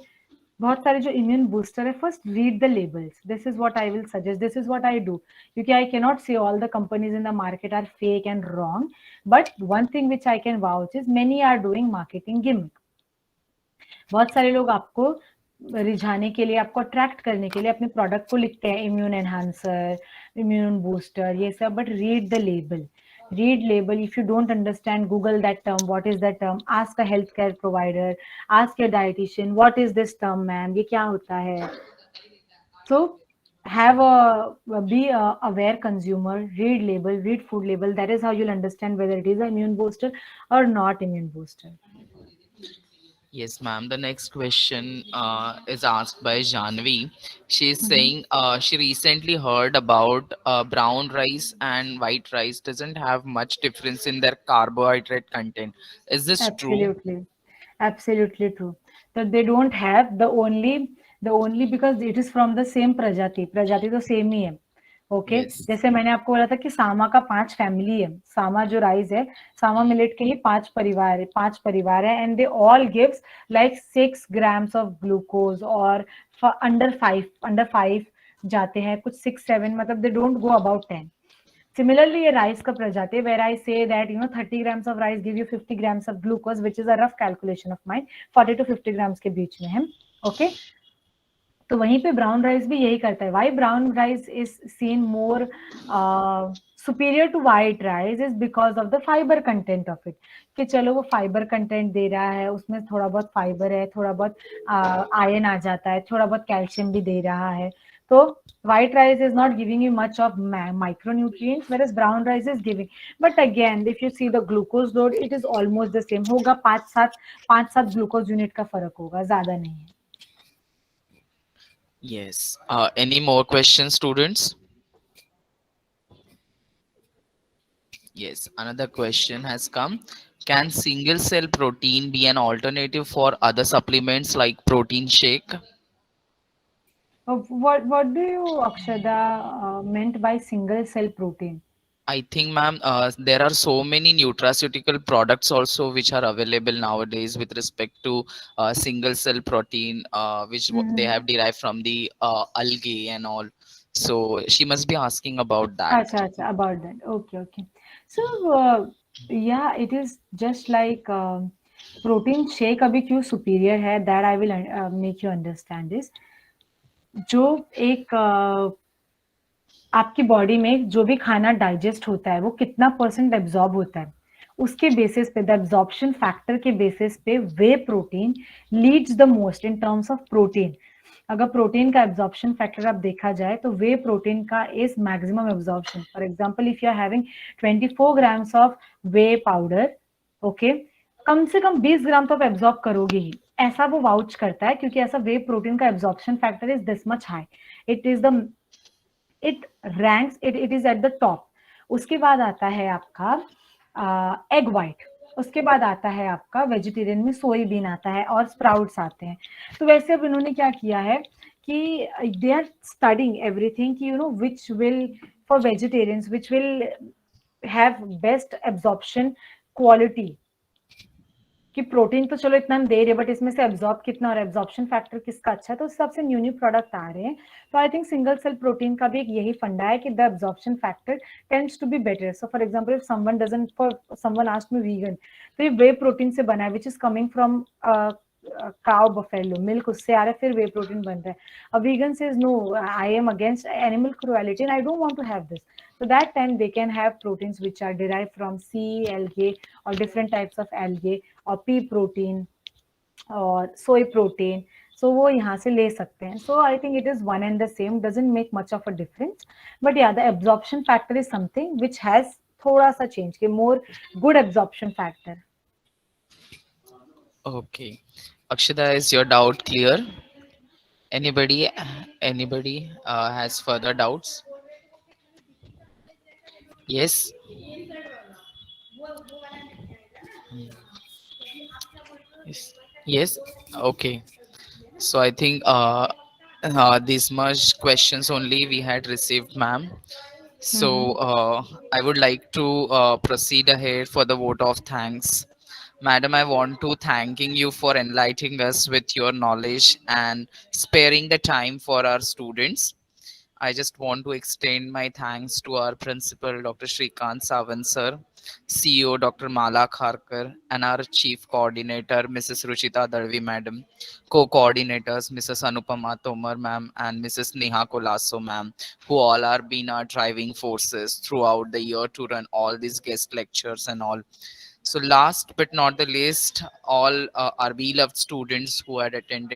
S2: बहुत सारे जो इम्यून बूस्टर है, first read the labels. This is what I will suggest, this is what I do, क्योंकि I can not say all the companies in the market are fake and wrong. But one thing which I can vouch is many are doing marketing gimmick. बहुत सारे लोग आपको रिझाने के लिए, आपको attract करने के लिए अपने प्रोडक्ट को लिखते हैं इम्यून एनहांसर, इम्यून बूस्टर, ये सब. But read the label, read label. If you don't understand, google that term, what is that term, ask a healthcare provider, ask your dietitian, what is this term ma'am, ये क्या होता है. So have be a aware consumer, read label, read food label. That is how you'll understand whether it is an immune booster or not immune booster.
S4: Yes, ma'am. The next question is asked by Janvi. She is saying she recently heard about brown rice and white rice doesn't have much difference in their carbohydrate content. Is this true?
S2: Absolutely true. That they don't have the only because it is from the same प्रजाति तो same ही है. Okay
S4: Yes.
S2: जैसे मैंने आपको बोला था कि सामा का 5 फैमिली है. सामा जो राइस है, सामा मिलेट के ही 5 परिवार है, and they all gives like 6 grams of glucose, और अंडर 5 जाते हैं, कुछ 6-7, मतलब they don't go about 10. Similarly, a rice का प्रजाति, where I say that 30 grams of rice give you 50 grams of glucose, which is a rough calculation of mine, 40 to 50 grams के बीच में है. ओके तो वहीं पे ब्राउन राइस भी यही करता है. Why brown rice is seen more superior to white rice is because of the fibre content of it. कि चलो वो फाइबर कंटेंट दे रहा है, उसमें थोड़ा बहुत फाइबर है, थोड़ा बहुत आयरन आ जाता है, थोड़ा बहुत कैल्शियम भी दे रहा है. तो white rice is not giving you much of micronutrients, whereas brown rice is giving. But again, if you see the glucose load, it is almost the same. होगा 5-7 glucose unit का फर्क होगा, ज्यादा नहीं है.
S4: Yes. Any more questions, students? Yes. Another question has come. Can single cell protein be an alternative for other supplements like protein shake?
S2: What do you, Akshada, meant by single cell protein?
S4: I think, ma'am, there are so many nutraceutical products also which are available nowadays with respect to single cell protein, which they have derived from the algae and all. So she must be asking about that.
S2: Acha, about that. Okay. So yeah, it is just like protein shake अभी क्यों superior है, that I will make you understand this. जो एक आपकी body में जो भी खाना डाइजेस्ट होता है, वो कितना % एब्जॉर्ब होता है, उसके बेसिस पे, द एब्जॉर्प्शन फैक्टर के बेसिस पे, whey protein leads the most in terms of protein. अगर प्रोटीन का एब्जॉर्प्शन फैक्टर आप देखा जाए तो वे प्रोटीन का is maximum absorption. For example, if you are having 24 grams of whey powder, okay, कम से कम 20 ग्राम तो आप एब्जॉर्ब करोगे ही, ऐसा वो वाउच करता है, क्योंकि ऐसा वे प्रोटीन का absorption factor is this much high. It ranks, it is at the top. उसके बाद आता है आपका एग वाइट, उसके बाद आता है आपका वेजिटेरियन में सोयाबीन आता है, और स्प्राउट्स आते हैं. तो वैसे अब इन्होंने क्या किया है कि दे आर स्टडिंग एवरीथिंग कि which will, for vegetarians, which will have best absorption quality. कि प्रोटीन तो चलो इतना हम दे रहे, बट इसमें से एब्जॉर्ब कितना और एब्जॉर्प्शन फैक्टर किसका अच्छा है, तो उस हिसाब से न्यू प्रोडक्ट आ रहे हैं. तो I think single cell protein का भी एक यही फंडा है कि the absorption factor tends to be better. So for example, if someone asked me vegan, तो ये वे प्रोटीन से बना है, which is coming from cow buffalo milk उससे आ रहा है, फिर वे प्रोटीन बन रहा है. A vegan says no, I am against animal cruelty and I don't want to have this. So that time they can have proteins which are derived from sea algae or different types of algae or pea protein और सोई protein. सो वो यहाँ से ले सकते हैं. So I think it is one and the same, doesn't make much of a difference. But yeah the absorption factor is something which has थोड़ा सा चेंज के more good absorption factor.
S4: Okay. Akshita, is your doubt clear? Anybody? Anybody has further doubts? Yes. Yes. Yes. Okay. So I think these much questions only we had received, ma'am. So I would like to proceed ahead for the vote of thanks. Madam, I want to thanking you for enlightening us with your knowledge and sparing the time for our students. I just want to extend my thanks to our principal, Dr. Shrikant Sawant sir, CEO, Dr. Mala Kharkar, and our chief coordinator, Mrs. Ruchita Darvi madam, co-coordinators, Mrs. Anupama Tomar ma'am, and Mrs. Neha Kolaso ma'am, who all are been our driving forces throughout the year to run all these guest lectures and all. So last but not the least, all our beloved students who had attended